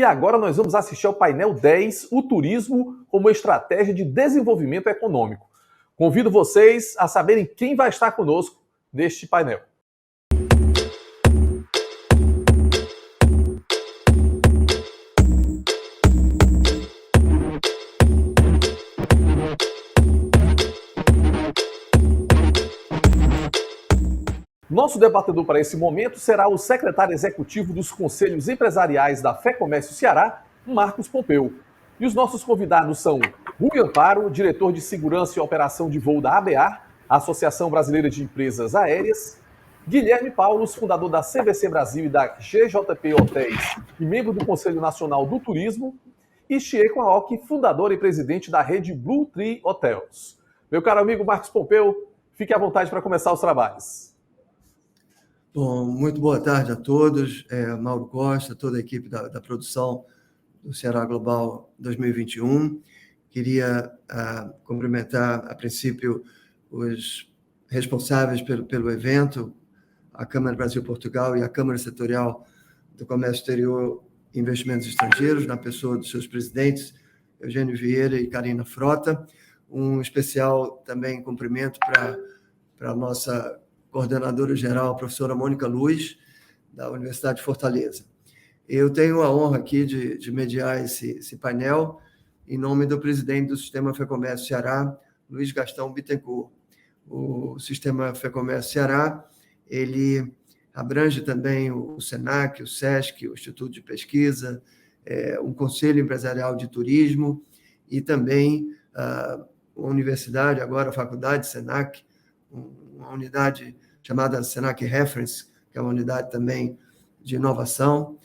e agora nós vamos assistir ao painel 10, o turismo como estratégia de desenvolvimento econômico. Convido vocês a saberem quem vai estar conosco neste painel. Nosso debatedor para esse momento será o secretário executivo dos Conselhos Empresariais da FEComércio Ceará, Marcos Pompeu. E os nossos convidados são Rui Amparo, diretor de Segurança e Operação de Voo da ABAR, Associação Brasileira de Empresas Aéreas, Guilherme Paulos, fundador da CVC Brasil e da GJP Hotéis e membro do Conselho Nacional do Turismo, e Chieko Aoki, fundador e presidente da rede Blue Tree Hotels. Meu caro amigo Marcos Pompeu, fique à vontade para começar os trabalhos. Bom, muito boa tarde a todos. Mauro Costa, toda a equipe da produção do Ceará Global 2021. Queria cumprimentar, a princípio, os responsáveis pelo evento, a Câmara Brasil-Portugal e a Câmara Setorial do Comércio Exterior e Investimentos Estrangeiros, na pessoa dos seus presidentes, Eugênio Vieira e Karina Frota. Um especial também cumprimento para a nossa coordenadora-geral, a professora Mônica Luz, da Universidade de Fortaleza. Eu tenho a honra aqui de mediar esse painel em nome do presidente do Sistema FEComércio Ceará, Luiz Gastão Bittencourt. O Sistema FEComércio Ceará, ele abrange também o SENAC, o SESC, o Instituto de Pesquisa, um Conselho Empresarial de Turismo e também a universidade, agora a Faculdade SENAC, uma unidade chamada SENAC Reference, que é uma unidade também de inovação.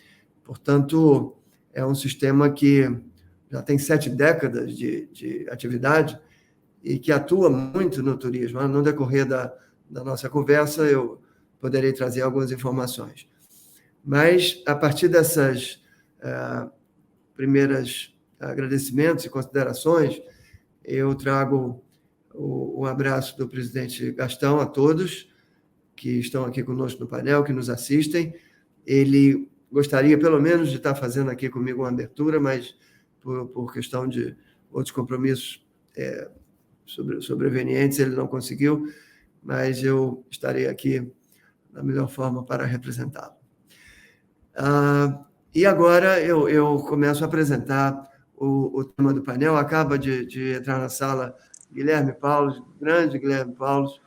Portanto, é um sistema que já tem 7 décadas de atividade e que atua muito no turismo. No decorrer da nossa conversa, eu poderei trazer algumas informações. Mas, a partir dessas primeiras agradecimentos e considerações, eu trago um abraço do presidente Gastão a todos que estão aqui conosco no painel, que nos assistem. Ele gostaria, pelo menos, de estar fazendo aqui comigo uma abertura, mas por questão de outros compromissos sobrevenientes, ele não conseguiu, mas eu estarei aqui da melhor forma para representá-lo. E agora eu começo a apresentar o tema do painel. Acaba de entrar na sala Guilherme Paulos, grande Guilherme Paulos,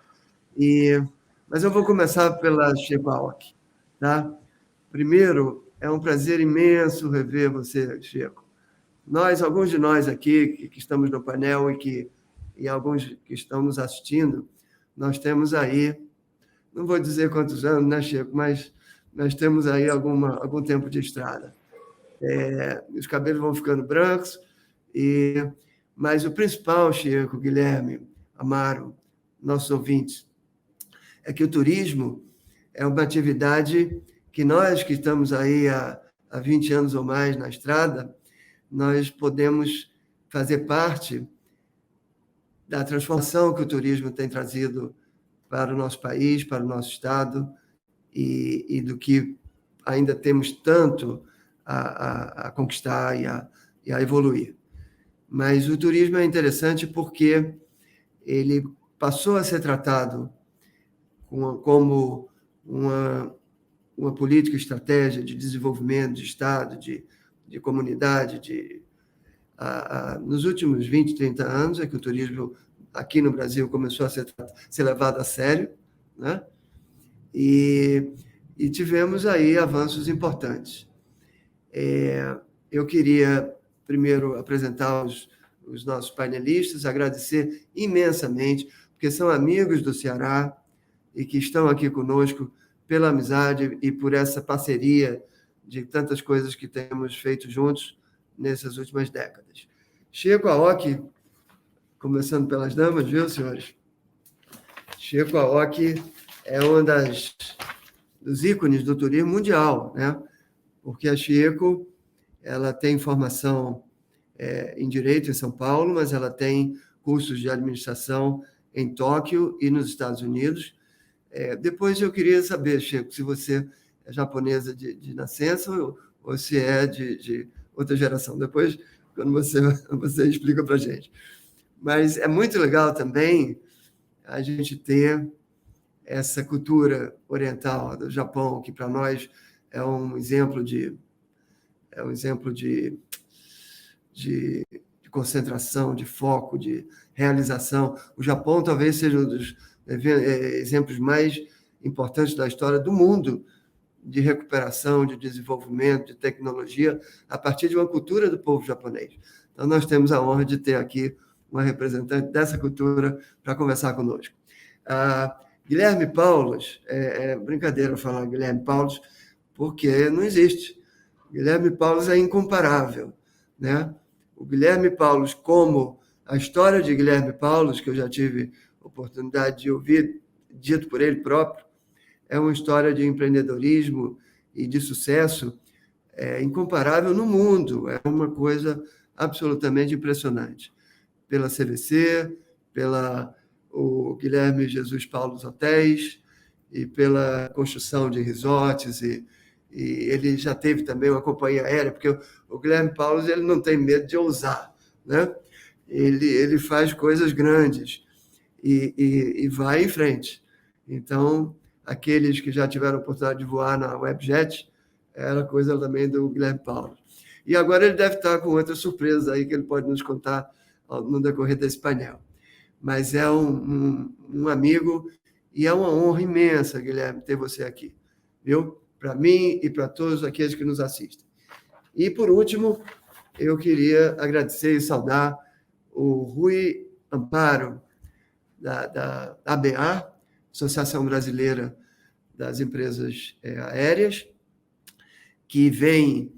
mas eu vou começar pela Chieko Aoki, tá? Primeiro, é um prazer imenso rever você, Chieko. Alguns de nós aqui que estamos no painel e alguns que estão nos assistindo, nós temos aí, não vou dizer quantos anos, né, Chieko, mas nós temos aí algum tempo de estrada. Os cabelos vão ficando brancos, mas o principal, Chieko, Guilherme, Amaro, nossos ouvintes, é que o turismo é uma atividade que nós que estamos aí há 20 anos ou mais na estrada, nós podemos fazer parte da transformação que o turismo tem trazido para o nosso país, para o nosso estado, e do que ainda temos tanto a conquistar e a evoluir. Mas o turismo é interessante porque ele passou a ser tratado como uma política, estratégia de desenvolvimento de Estado, de comunidade. Nos últimos 20, 30 anos é que o turismo aqui no Brasil começou a ser levado a sério, né? E tivemos aí avanços importantes. Eu queria, primeiro, apresentar os nossos painelistas, agradecer imensamente, porque são amigos do Ceará, e que estão aqui conosco pela amizade e por essa parceria de tantas coisas que temos feito juntos nessas últimas décadas. Chieko Aoki, começando pelas damas, viu, senhores? Chieko Aoki é uma dos ícones do turismo mundial, né? Porque a Chieko, ela tem formação em Direito em São Paulo, mas ela tem cursos de administração em Tóquio e nos Estados Unidos. Depois eu queria saber, Chieko, se você é japonesa de nascença ou se é de outra geração. Depois, quando você explica para a gente. Mas é muito legal também a gente ter essa cultura oriental do Japão, que para nós é um exemplo de concentração, de foco, de realização. O Japão talvez seja um dos exemplos mais importantes da história do mundo de recuperação, de desenvolvimento, de tecnologia, a partir de uma cultura do povo japonês. Então, nós temos a honra de ter aqui uma representante dessa cultura para conversar conosco. Guilherme Paulos, é brincadeira falar Guilherme Paulos, porque não existe. Guilherme Paulos é incomparável, né? O Guilherme Paulos, como a história de Guilherme Paulos, que eu já tive oportunidade de ouvir, dito por ele próprio, é uma história de empreendedorismo e de sucesso incomparável no mundo. É uma coisa absolutamente impressionante. Pela CVC, o Guilherme Jesus Paulos Hotéis e pela construção de resorts e ele já teve também uma companhia aérea, porque o Guilherme Paulos ele não tem medo de ousar, né? Ele faz coisas grandes e vai em frente. Então, aqueles que já tiveram a oportunidade de voar na Webjet, era coisa também do Guilherme Paulos. E agora ele deve estar com outras surpresas aí que ele pode nos contar no decorrer desse painel. Mas é um amigo e é uma honra imensa, Guilherme, ter você aqui, viu? Para mim e para todos aqueles que nos assistem. E, por último, eu queria agradecer e saudar o Rui Amparo, da ABA, Associação Brasileira das Empresas Aéreas, que vem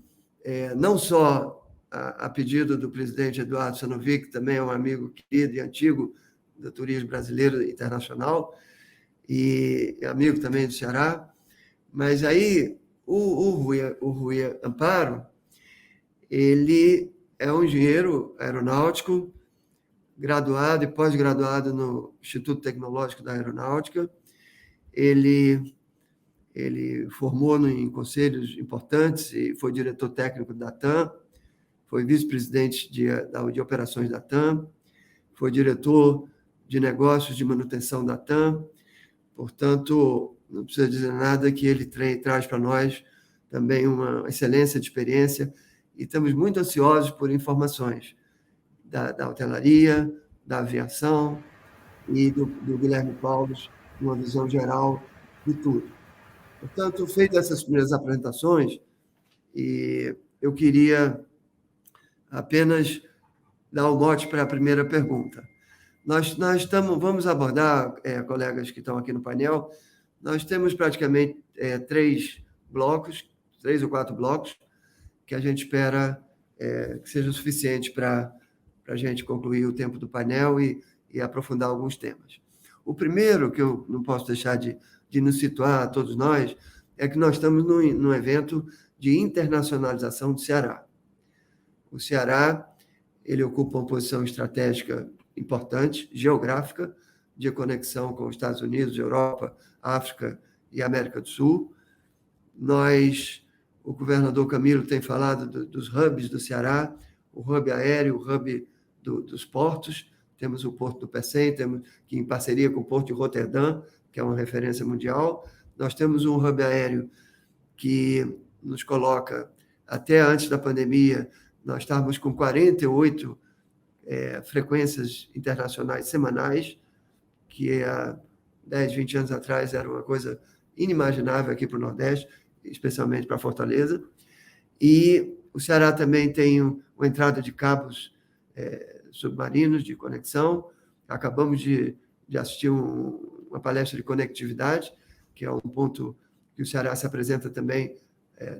não só a pedido do presidente Eduardo Sanovic, que também é um amigo querido e antigo do turismo brasileiro e internacional, e amigo também do Ceará, mas aí o Rui Amparo, ele é um engenheiro aeronáutico, graduado e pós-graduado no Instituto Tecnológico da Aeronáutica. Ele formou em conselhos importantes e foi diretor técnico da TAM, foi vice-presidente de operações da TAM, foi diretor de negócios de manutenção da TAM. Portanto, não precisa dizer nada que ele traz para nós também uma excelência de experiência e estamos muito ansiosos por informações da hotelaria, da aviação e do Guilherme Paulos, uma visão geral de tudo. Portanto, feitas essas primeiras apresentações, e eu queria apenas dar o mote para a primeira pergunta. Nós vamos abordar, colegas que estão aqui no painel, nós temos praticamente 3 ou 4 blocos, que a gente espera que seja suficiente para a gente concluir o tempo do painel e aprofundar alguns temas. O primeiro, que eu não posso deixar de nos situar a todos nós, é que nós estamos num evento de internacionalização do Ceará. O Ceará, ele ocupa uma posição estratégica importante, geográfica, de conexão com os Estados Unidos, Europa, África e América do Sul. O governador Camilo tem falado dos hubs do Ceará, o hub aéreo, o hub dos portos. Temos o Porto do Pecém, temos que em parceria com o Porto de Roterdã, que é uma referência mundial. Nós temos um hub aéreo que nos coloca, até antes da pandemia, nós estávamos com 48 frequências internacionais semanais, que há 10, 20 anos atrás era uma coisa inimaginável aqui para o Nordeste, especialmente para Fortaleza. E o Ceará também tem uma entrada de cabos submarinos de conexão. Acabamos de assistir uma palestra de conectividade, que é um ponto que o Ceará se apresenta também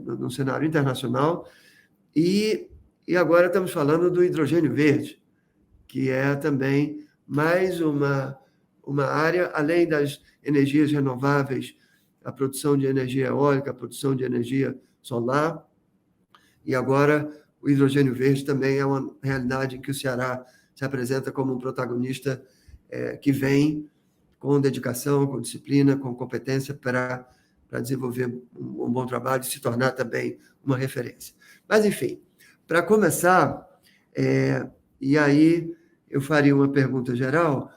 no cenário internacional. E agora estamos falando do hidrogênio verde, que é também mais uma área, além das energias renováveis, a produção de energia eólica, a produção de energia solar, e agora o hidrogênio verde também é uma realidade em que o Ceará se apresenta como um protagonista que vem com dedicação, com disciplina, com competência para desenvolver um bom trabalho e se tornar também uma referência. Mas, enfim, Para começar, e aí eu faria uma pergunta geral,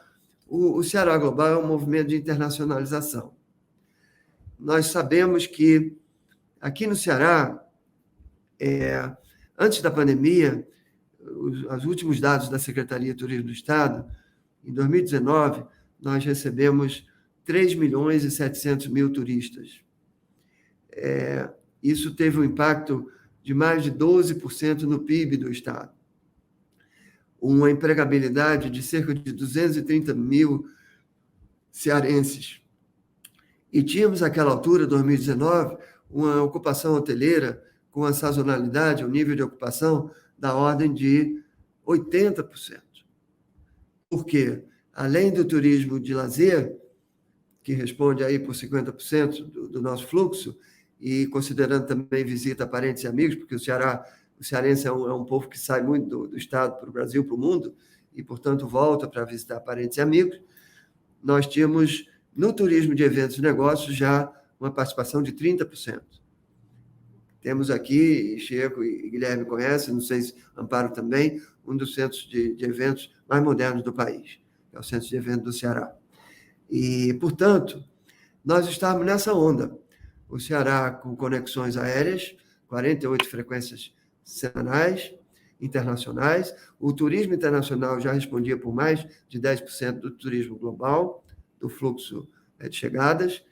o Ceará Global é um movimento de internacionalização. Nós sabemos que aqui no Ceará, antes da pandemia, os últimos dados da Secretaria de Turismo do Estado, em 2019, nós recebemos 3.700.000 turistas. Isso teve um impacto de mais de 12% no PIB do Estado. Uma empregabilidade de cerca de 230 mil cearenses. E tínhamos, naquela altura, 2019, uma ocupação hoteleira com a sazonalidade, o nível de ocupação da ordem de 80%. Por quê? Além do turismo de lazer, que responde aí por 50% do nosso fluxo, e considerando também visita a parentes e amigos, porque o cearense é um povo que sai muito do estado para o Brasil, para o mundo, e, portanto, volta para visitar parentes e amigos, nós tínhamos, no turismo de eventos e negócios, já uma participação de 30%. Temos aqui, Chico e Guilherme conhecem, não sei se Amparo também, um dos centros de eventos mais modernos do país, que é o Centro de Eventos do Ceará. E, portanto, nós estamos nessa onda. O Ceará com conexões aéreas, 48 frequências semanais, internacionais. O turismo internacional já respondia por mais de 10% do turismo global, do fluxo de chegadas.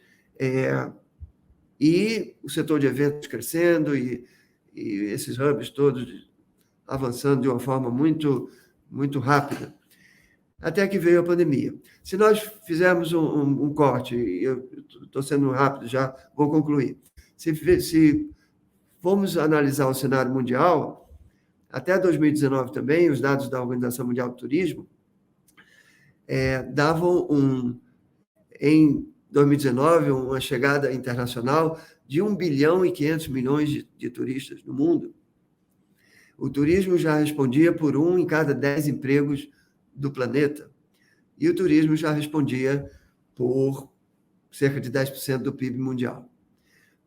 E o setor de eventos crescendo e esses hubs todos avançando de uma forma muito, muito rápida. Até que veio a pandemia. Se nós fizermos um corte, eu estou sendo rápido, já vou concluir. Se formos analisar o cenário mundial, até 2019 também, os dados da Organização Mundial do Turismo davam, em 2019, uma chegada internacional de 1 bilhão e 500 milhões de turistas no mundo. O turismo já respondia por 1 em cada 10 empregos do planeta. E o turismo já respondia por cerca de 10% do PIB mundial.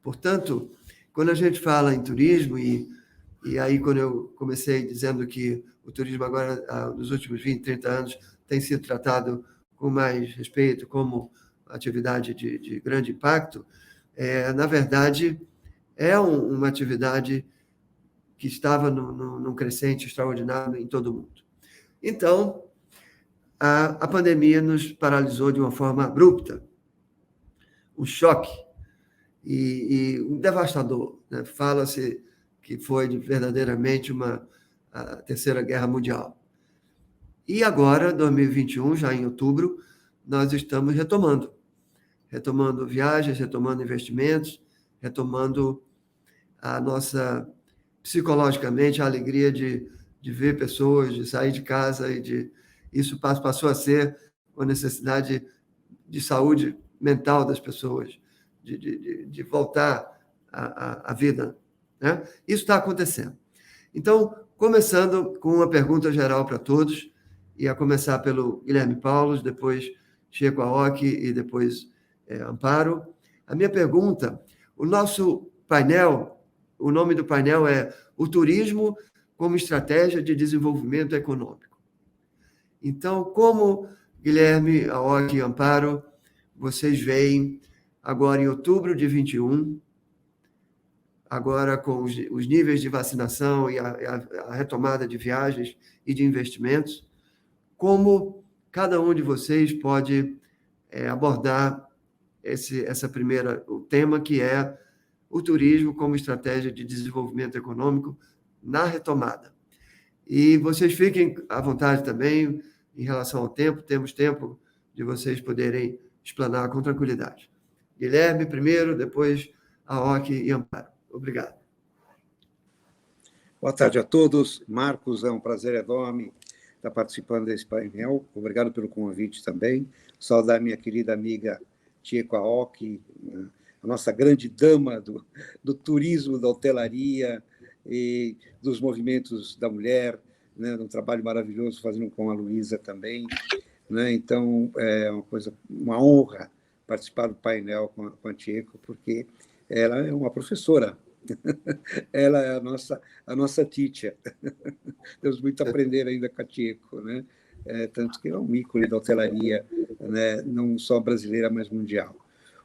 Portanto, quando a gente fala em turismo, e aí quando eu comecei dizendo que o turismo agora, nos últimos 20, 30 anos, tem sido tratado com mais respeito como atividade de grande impacto, na verdade, é uma atividade que estava num crescente extraordinário em todo o mundo. Então, a pandemia nos paralisou de uma forma abrupta, um choque e um devastador, né? Fala-se que foi verdadeiramente a Terceira Guerra Mundial. E agora, 2021, já em outubro, nós estamos retomando viagens, retomando investimentos, retomando a nossa, psicologicamente, a alegria de ver pessoas, de sair de casa isso passou a ser uma necessidade de saúde mental das pessoas, de voltar à vida, né? Isso está acontecendo. Então, começando com uma pergunta geral para todos, e a começar pelo Guilherme Paulos, depois Chico Aoki e depois Amparo. A minha pergunta, o nosso painel, o nome do painel é O Turismo como Estratégia de Desenvolvimento Econômico. Então, como Guilherme, Aoki e Amparo, vocês veem agora em outubro de 21, agora com os níveis de vacinação e a retomada de viagens e de investimentos, como cada um de vocês pode abordar o tema que é o turismo como estratégia de desenvolvimento econômico na retomada. E vocês fiquem à vontade também em relação ao tempo, temos tempo de vocês poderem explanar com tranquilidade. Guilherme primeiro, depois Aoki e Amparo. Obrigado. Boa tarde a todos. Marcos, é um prazer enorme estar participando desse painel. Obrigado pelo convite também. Saudar minha querida amiga Chico Aoki, a nossa grande dama do turismo, da hotelaria e dos movimentos da mulher, né, um trabalho maravilhoso fazendo com a Luísa também, né? Então, é uma honra participar do painel com a Chico, porque ela é uma professora Ela é a nossa teacher. Temos muito a aprender ainda com a Tieco, né? Tanto que é um ícone da hotelaria, né? Não só brasileira, mas mundial.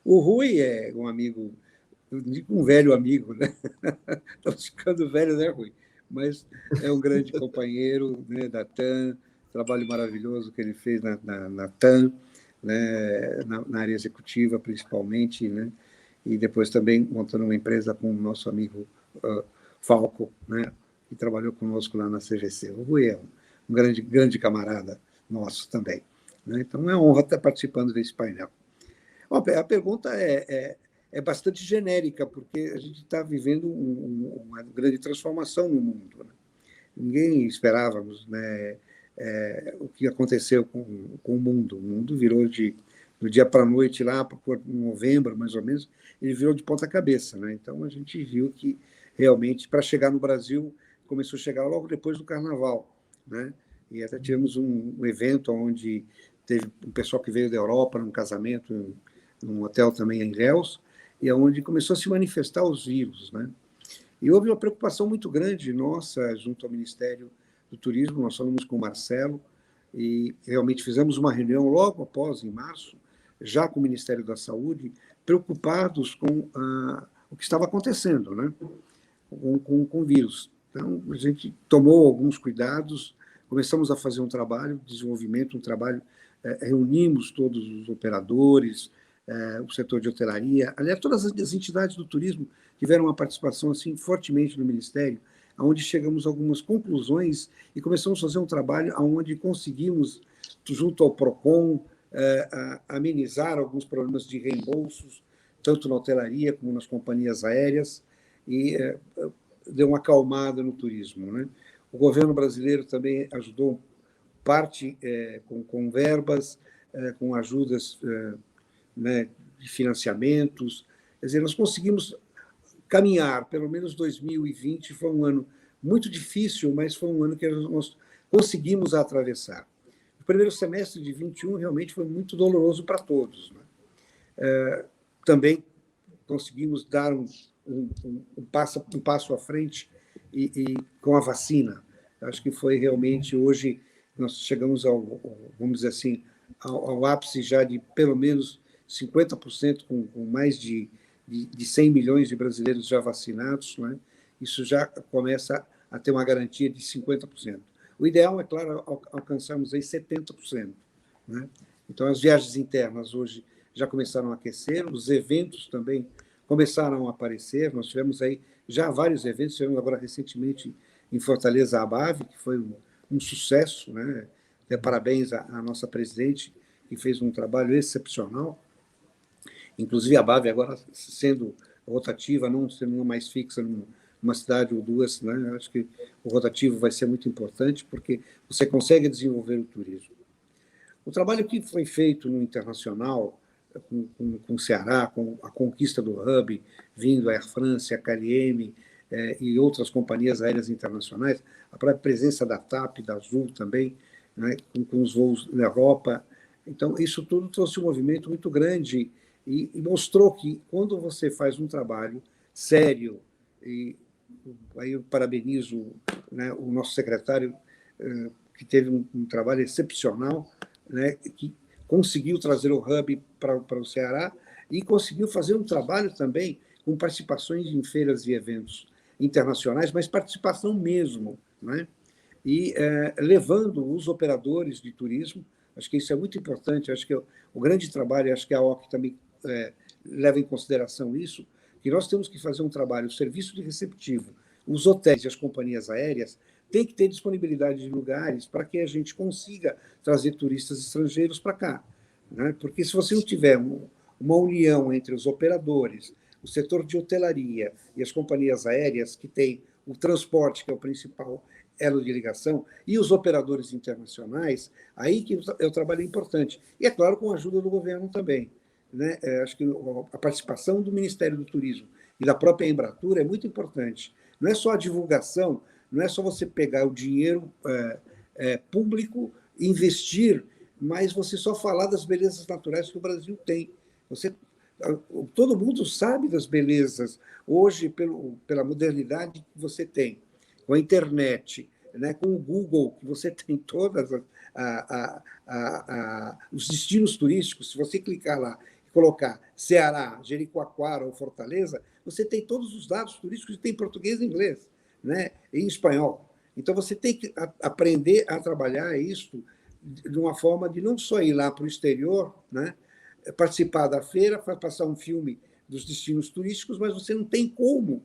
O Rui é um amigo, um velho amigo, né? Estamos ficando velhos, né, Rui? Mas é um grande companheiro, né, da TAM, trabalho maravilhoso que ele fez na TAM, né, na área executiva, principalmente, né? E depois também montando uma empresa com o nosso amigo Falco, né, que trabalhou conosco lá na CVC. O Rui é um grande camarada nosso também, né? Então, é uma honra estar participando desse painel. Bom, a pergunta é bastante genérica, porque a gente está vivendo uma grande transformação no mundo, né? Ninguém esperávamos, né, o que aconteceu com o mundo. O mundo virou do dia para a noite, lá por novembro, mais ou menos, ele virou de ponta cabeça, né? Então, a gente viu que, realmente, para chegar no Brasil, começou a chegar logo depois do Carnaval, né? E até tivemos um evento onde teve um pessoal que veio da Europa, num casamento, num hotel também em Ilhéus, e onde começou a se manifestar os vírus, né? E houve uma preocupação muito grande nossa, junto ao Ministério do Turismo. Nós falamos com o Marcelo e realmente fizemos uma reunião logo após, em março, já com o Ministério da Saúde, preocupados com o que estava acontecendo, né? Com o vírus. Então, a gente tomou alguns cuidados, começamos a fazer um trabalho de desenvolvimento, reunimos todos os operadores, o setor de hotelaria, aliás, todas as entidades do turismo tiveram uma participação assim fortemente no Ministério, onde chegamos a algumas conclusões e começamos a fazer um trabalho onde conseguimos, junto ao PROCON, amenizar alguns problemas de reembolsos, tanto na hotelaria como nas companhias aéreas, e deu uma acalmada no turismo, né? O governo brasileiro também ajudou parte com verbas, com ajudas, né, de financiamentos. Quer dizer, nós conseguimos caminhar, pelo menos 2020 foi um ano muito difícil, mas foi um ano que nós conseguimos atravessar. O primeiro semestre de 21 realmente foi muito doloroso para todos, né? Também conseguimos dar um passo à frente e com a vacina. Acho que foi realmente, hoje, nós chegamos vamos dizer assim, ao ápice já de pelo menos 50%, com mais de 100 milhões de brasileiros já vacinados, né? Isso já começa a ter uma garantia de 50%. O ideal, é claro, alcançarmos aí 70%, né? Então, as viagens internas hoje já começaram a aquecer, os eventos também começaram a aparecer. Nós tivemos aí já vários eventos, tivemos agora recentemente em Fortaleza a ABAV, que foi um sucesso, né? Parabéns à nossa presidente, que fez um trabalho excepcional. Inclusive, a ABAV agora sendo rotativa, não sendo mais fixa numa cidade ou duas, né? Eu acho que o rotativo vai ser muito importante, porque você consegue desenvolver o turismo. O trabalho que foi feito no internacional, com o Ceará, com a conquista do hub, vindo a Air France, a KLM e outras companhias aéreas internacionais, a própria presença da TAP, da Azul também, né, com os voos na Europa. Então, isso tudo trouxe um movimento muito grande e mostrou que, quando você faz um trabalho sério, e aí eu parabenizo, né, o nosso secretário, que teve um trabalho excepcional, né, que conseguiu trazer o hub para o Ceará e conseguiu fazer um trabalho também com participações em feiras e eventos internacionais, mas participação mesmo, né? E levando os operadores de turismo. Acho que isso é muito importante. Acho que o grande trabalho, acho que a OC também leva em consideração isso, que nós temos que fazer um trabalho, o serviço de receptivo, os hotéis e as companhias aéreas têm que ter disponibilidade de lugares para que a gente consiga trazer turistas estrangeiros para cá, né? Porque se você não tiver uma união entre os operadores, o setor de hotelaria e as companhias aéreas, que tem o transporte, que é o principal elo de ligação, e os operadores internacionais, aí que o trabalho é importante. E, é claro, com a ajuda do governo também, né? Acho que a participação do Ministério do Turismo e da própria Embratur é muito importante. Não é só a divulgação, não é só você pegar o dinheiro público, investir, mas você só falar das belezas naturais que o Brasil tem. Você todo mundo sabe das belezas. Hoje, pela modernidade que você tem, com a internet, né, com o Google, que você tem todas os destinos turísticos, se você clicar lá e colocar Ceará, Jericoacoara ou Fortaleza, você tem todos os dados turísticos e tem português e inglês, né, e em espanhol. Então, você tem que aprender a trabalhar isso de uma forma de não só ir lá para o exterior, né, participar da feira, passar um filme dos destinos turísticos, mas você não tem como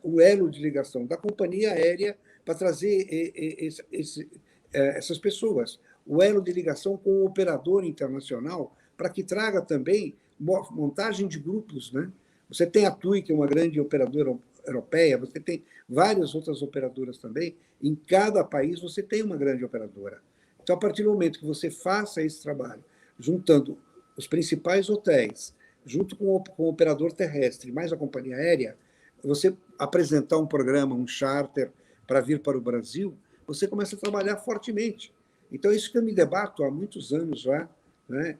o elo de ligação da companhia aérea para trazer essas pessoas. O elo de ligação com o operador internacional para que traga também montagem de grupos, né? Você tem a TUI, que é uma grande operadora europeia, você tem várias outras operadoras também. Em cada país você tem uma grande operadora. Então, a partir do momento que você faça esse trabalho, juntando os principais hotéis, junto com o operador terrestre, mais a companhia aérea, você apresentar um programa, um charter para vir para o Brasil, você começa a trabalhar fortemente. Então, isso que eu me debato há muitos anos já, né,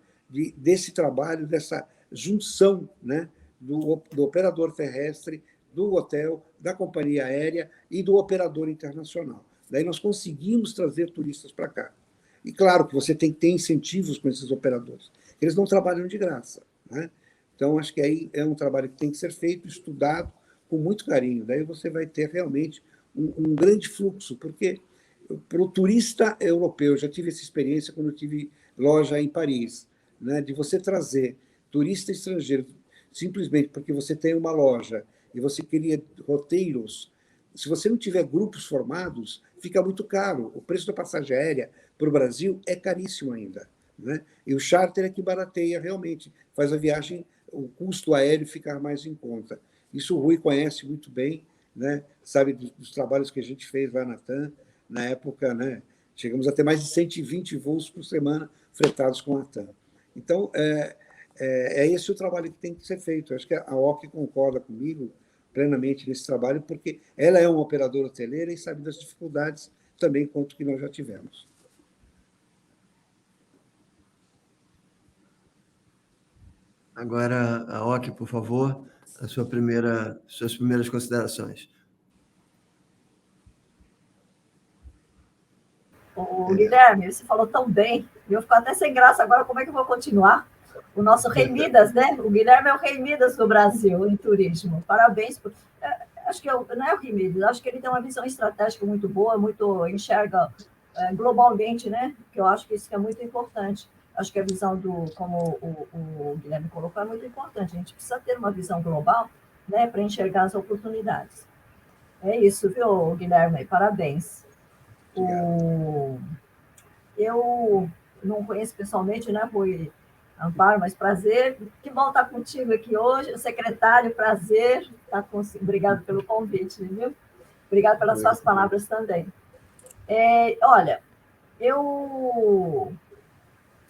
desse trabalho, dessa junção, né, do operador terrestre, do hotel, da companhia aérea e do operador internacional. Daí nós conseguimos trazer turistas para cá. E claro que você tem que ter incentivos com esses operadores. Eles não trabalham de graça, né? Então, acho que aí é um trabalho que tem que ser feito, estudado, com muito carinho. Daí você vai ter realmente um grande fluxo, porque para o turista europeu, eu já tive essa experiência quando eu tive loja em Paris, né, de você trazer turista estrangeiro simplesmente porque você tem uma loja e você cria roteiros. Se você não tiver grupos formados, fica muito caro. O preço da passagem aérea para o Brasil é caríssimo ainda, né? E o charter é que barateia realmente, faz a viagem, o custo aéreo ficar mais em conta. Isso o Rui conhece muito bem, né? Sabe dos trabalhos que a gente fez lá na TAM, na época, né? Chegamos a ter mais de 120 voos por semana fretados com a TAM. Então, é esse o trabalho que tem que ser feito. Eu acho que a OC concorda comigo plenamente nesse trabalho, porque ela é uma operadora hoteleira e sabe das dificuldades também quanto que nós já tivemos. Agora, a OC, por favor, suas primeiras considerações. Guilherme, você falou tão bem, eu fico até sem graça agora, como é que eu vou continuar? O nosso Rei Midas, né? O Guilherme é o Rei Midas do Brasil em turismo. Parabéns. Acho que não é o Rei Midas, acho que ele tem uma visão estratégica muito boa, muito enxerga globalmente, né? Que eu acho que isso é muito importante. Acho que a visão como o Guilherme colocou, é muito importante. A gente precisa ter uma visão global, né, para enxergar as oportunidades. É isso, viu, Guilherme? Parabéns. Eu não conheço pessoalmente, né, Rui Amparo, mas prazer. Que bom estar contigo aqui hoje. O secretário, prazer. Obrigado pelo convite, viu? Obrigado pelas suas palavras também. Olha, eu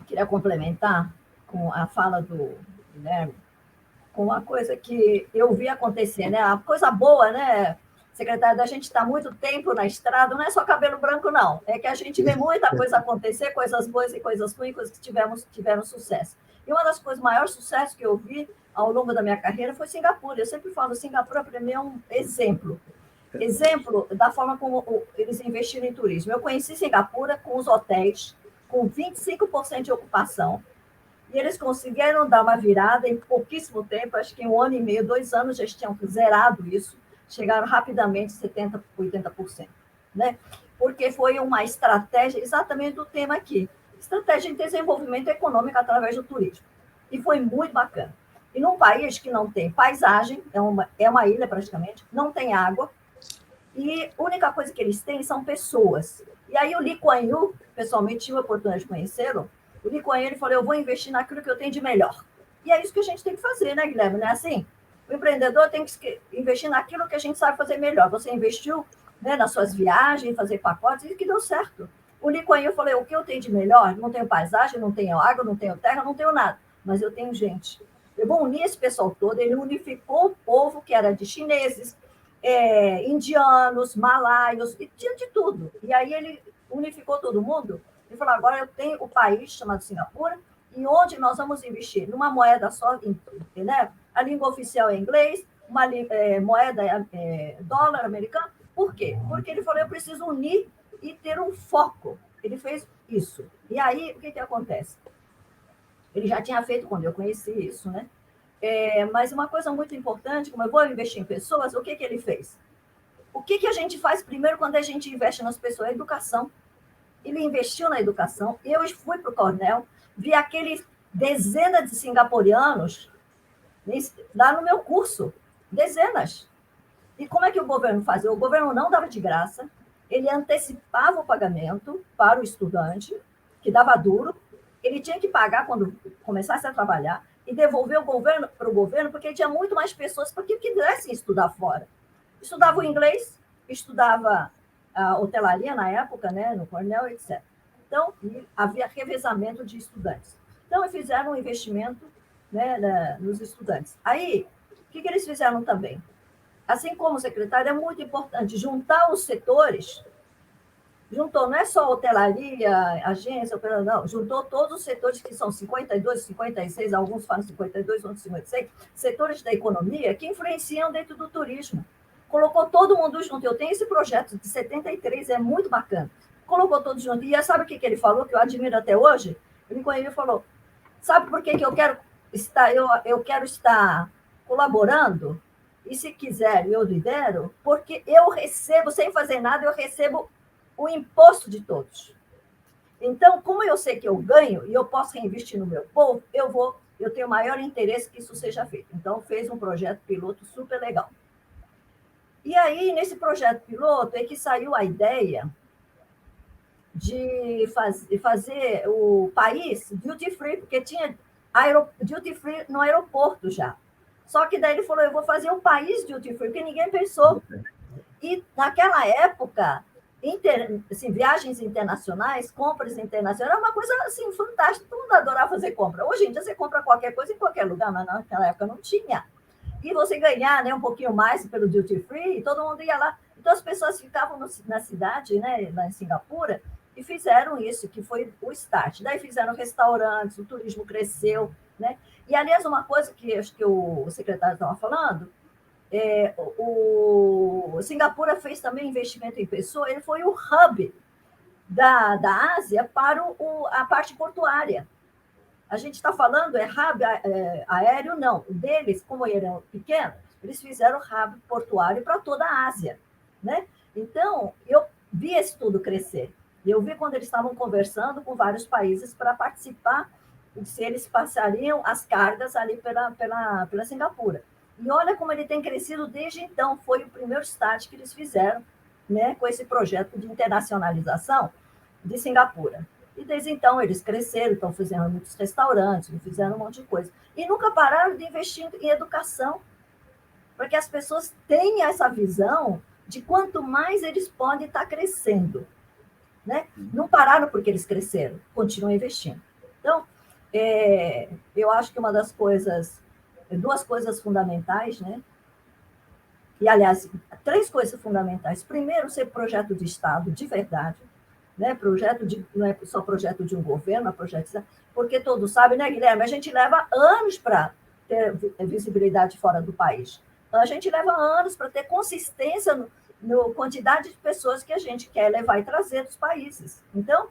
queria complementar com a fala do Guilherme, com uma coisa que eu vi acontecer, né? A coisa boa, né, secretário, da gente estar muito tempo na estrada, não é só cabelo branco, não. É que a gente vê muita coisa acontecer, coisas boas e coisas ruins, coisas que tiveram sucesso. E uma das coisas, maior sucesso que eu vi ao longo da minha carreira foi Singapura. Eu sempre falo, Singapura, para mim, é um exemplo. Exemplo da forma como eles investiram em turismo. Eu conheci Singapura com os hotéis, com 25% de ocupação, e eles conseguiram dar uma virada em pouquíssimo tempo, acho que em 1 ano e meio, 2 anos, já tinham zerado isso, chegaram rapidamente a 70%, 80%, né? Porque foi uma estratégia exatamente do tema aqui, estratégia de desenvolvimento econômico através do turismo. E foi muito bacana. E num país que não tem paisagem, é uma ilha praticamente, não tem água, e a única coisa que eles têm são pessoas. E aí o Lee Kuan Yew, pessoalmente tive a oportunidade de conhecê-lo, o Lee Kuan Yew, ele falou, eu vou investir naquilo que eu tenho de melhor. E é isso que a gente tem que fazer, né, Guilherme? Não é assim? O empreendedor tem que investir naquilo que a gente sabe fazer melhor. Você investiu, né, nas suas viagens, fazer pacotes, e que deu certo. O Lee Kuan Yew, eu falei, o que eu tenho de melhor? Não tenho paisagem, não tenho água, não tenho terra, não tenho nada. Mas eu tenho gente. Eu vou unir esse pessoal todo, ele unificou o povo que era de chineses, indianos, malaios, e tinha de tudo. E aí ele unificou todo mundo e falou, agora eu tenho o país chamado Singapura, E onde nós vamos investir? Numa moeda só, né? A língua oficial é inglês, uma moeda dólar americano. Por quê? Porque ele falou, eu preciso unir e ter um foco. Ele fez isso. E aí, o que acontece? Ele já tinha feito quando eu conheci isso, né? Mas uma coisa muito importante, como eu vou investir em pessoas, o que ele fez? O que a gente faz primeiro quando a gente investe nas pessoas? A educação. Ele investiu na educação. Eu fui para o Cornell, vi aqueles dezenas de singapurianos lá no meu curso. Dezenas. E como é que o governo fazia? O governo não dava de graça, ele antecipava o pagamento para o estudante, que dava duro, ele tinha que pagar quando começasse a trabalhar e devolver para o governo, porque tinha muito mais pessoas que quisessem estudar fora. Estudava o inglês, estudava a hotelaria na época, né, no Cornell, etc. Então, havia revezamento de estudantes. Então, fizeram um investimento, né, nos estudantes. Aí, o que eles fizeram também? Assim como o secretário, é muito importante juntar os setores, juntou, não é só hotelaria, agência, não, juntou todos os setores, que são 52, 56, alguns falam 52, outros 56, setores da economia que influenciam dentro do turismo. Colocou todo mundo junto. Eu tenho esse projeto de 73, é muito bacana. Colocou todos junto. E sabe o que ele falou, que eu admiro até hoje? Ele falou, sabe por que eu quero estar colaborando? E se quiser, eu lidero, porque eu recebo, sem fazer nada, eu recebo o imposto de todos. Então, como eu sei que eu ganho e eu posso reinvestir no meu povo, eu tenho maior interesse que isso seja feito. Então, fez um projeto piloto super legal. E aí, nesse projeto piloto, é que saiu a ideia de fazer o país duty free, porque tinha duty free no aeroporto já. Só que daí ele falou, eu vou fazer um país duty free, porque ninguém pensou. E naquela época, assim, viagens internacionais, compras internacionais, era uma coisa assim, fantástica, todo mundo adorava fazer compra. Hoje em dia você compra qualquer coisa em qualquer lugar, mas naquela época não tinha. E você ganhar, né, um pouquinho mais pelo duty free, todo mundo ia lá. Então as pessoas ficavam na cidade, né, lá em Singapura, e fizeram isso, que foi o start. Daí fizeram restaurantes, o turismo cresceu, né? E, aliás, uma coisa que acho que o secretário estava falando, o Singapura fez também investimento em pessoa, ele foi o hub da Ásia para a parte portuária. A gente está falando, hub aéreo, não. Deles, como ele era pequeno, eles fizeram hub portuário para toda a Ásia, né? Então, eu vi isso tudo crescer. Eu vi quando eles estavam conversando com vários países para participar, se eles passariam as cargas ali pela Singapura. E olha como ele tem crescido desde então. Foi o primeiro start que eles fizeram, né, com esse projeto de internacionalização de Singapura. E desde então eles cresceram, estão fazendo muitos restaurantes, fizeram um monte de coisa. E nunca pararam de investir em educação, porque as pessoas têm essa visão de quanto mais eles podem estar crescendo, né? Não pararam porque eles cresceram, continuam investindo. Então, eu acho que uma das coisas, duas coisas fundamentais, né? E, aliás, três coisas fundamentais. Primeiro, ser projeto de Estado de verdade, né? Não é só projeto de um governo, é projeto de Estado, porque todos sabem, né, Guilherme? A gente leva anos para ter visibilidade fora do país. A gente leva anos para ter consistência na quantidade de pessoas que a gente quer levar e trazer dos países. Então,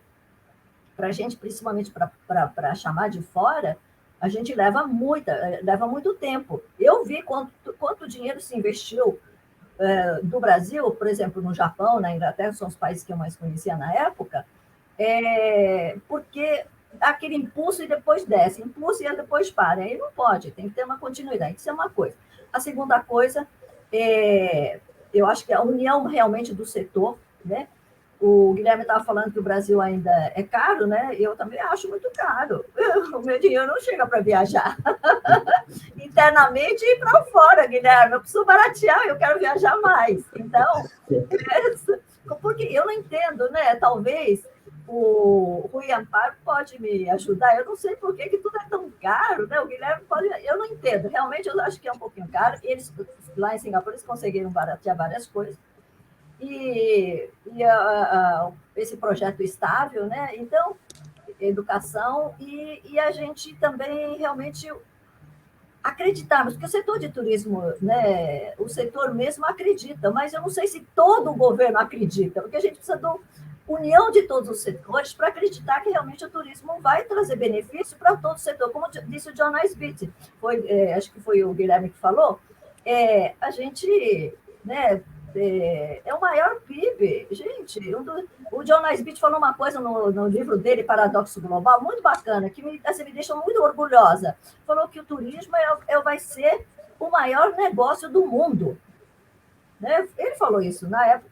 para a gente, principalmente para chamar de fora, a gente leva muito tempo. Eu vi quanto dinheiro se investiu do Brasil, por exemplo, no Japão, na Inglaterra, são os países que eu mais conhecia na época, porque aquele impulso e depois desce, impulso e depois para. Aí não pode, tem que ter uma continuidade. Isso é uma coisa. A segunda coisa, eu acho que a união realmente do setor, né? O Guilherme estava falando que o Brasil ainda é caro, né? Eu também acho muito caro. O meu dinheiro não chega para viajar internamente e para fora, Guilherme. Eu preciso baratear, eu quero viajar mais. Então, porque eu não entendo, né? Talvez o Rui Amparo pode me ajudar. Eu não sei por que tudo é tão caro, né? O Guilherme pode. Eu não entendo. Realmente, eu acho que é um pouquinho caro. Eles, lá em Singapura, eles conseguiram baratear várias coisas. E esse projeto estável, né? Então, educação e a gente também realmente acreditarmos, porque o setor de turismo, né, o setor mesmo acredita, mas eu não sei se todo o governo acredita, porque a gente precisa da união de todos os setores para acreditar que realmente o turismo vai trazer benefício para todo o setor, como disse o John Naisbitt, acho que foi o Guilherme que falou, a gente, né, é o maior PIB. Gente, o John Naisbitt falou uma coisa no livro dele, Paradoxo Global, muito bacana, que me deixou muito orgulhosa. Falou que o turismo vai ser o maior negócio do mundo. Né? Ele falou isso na época,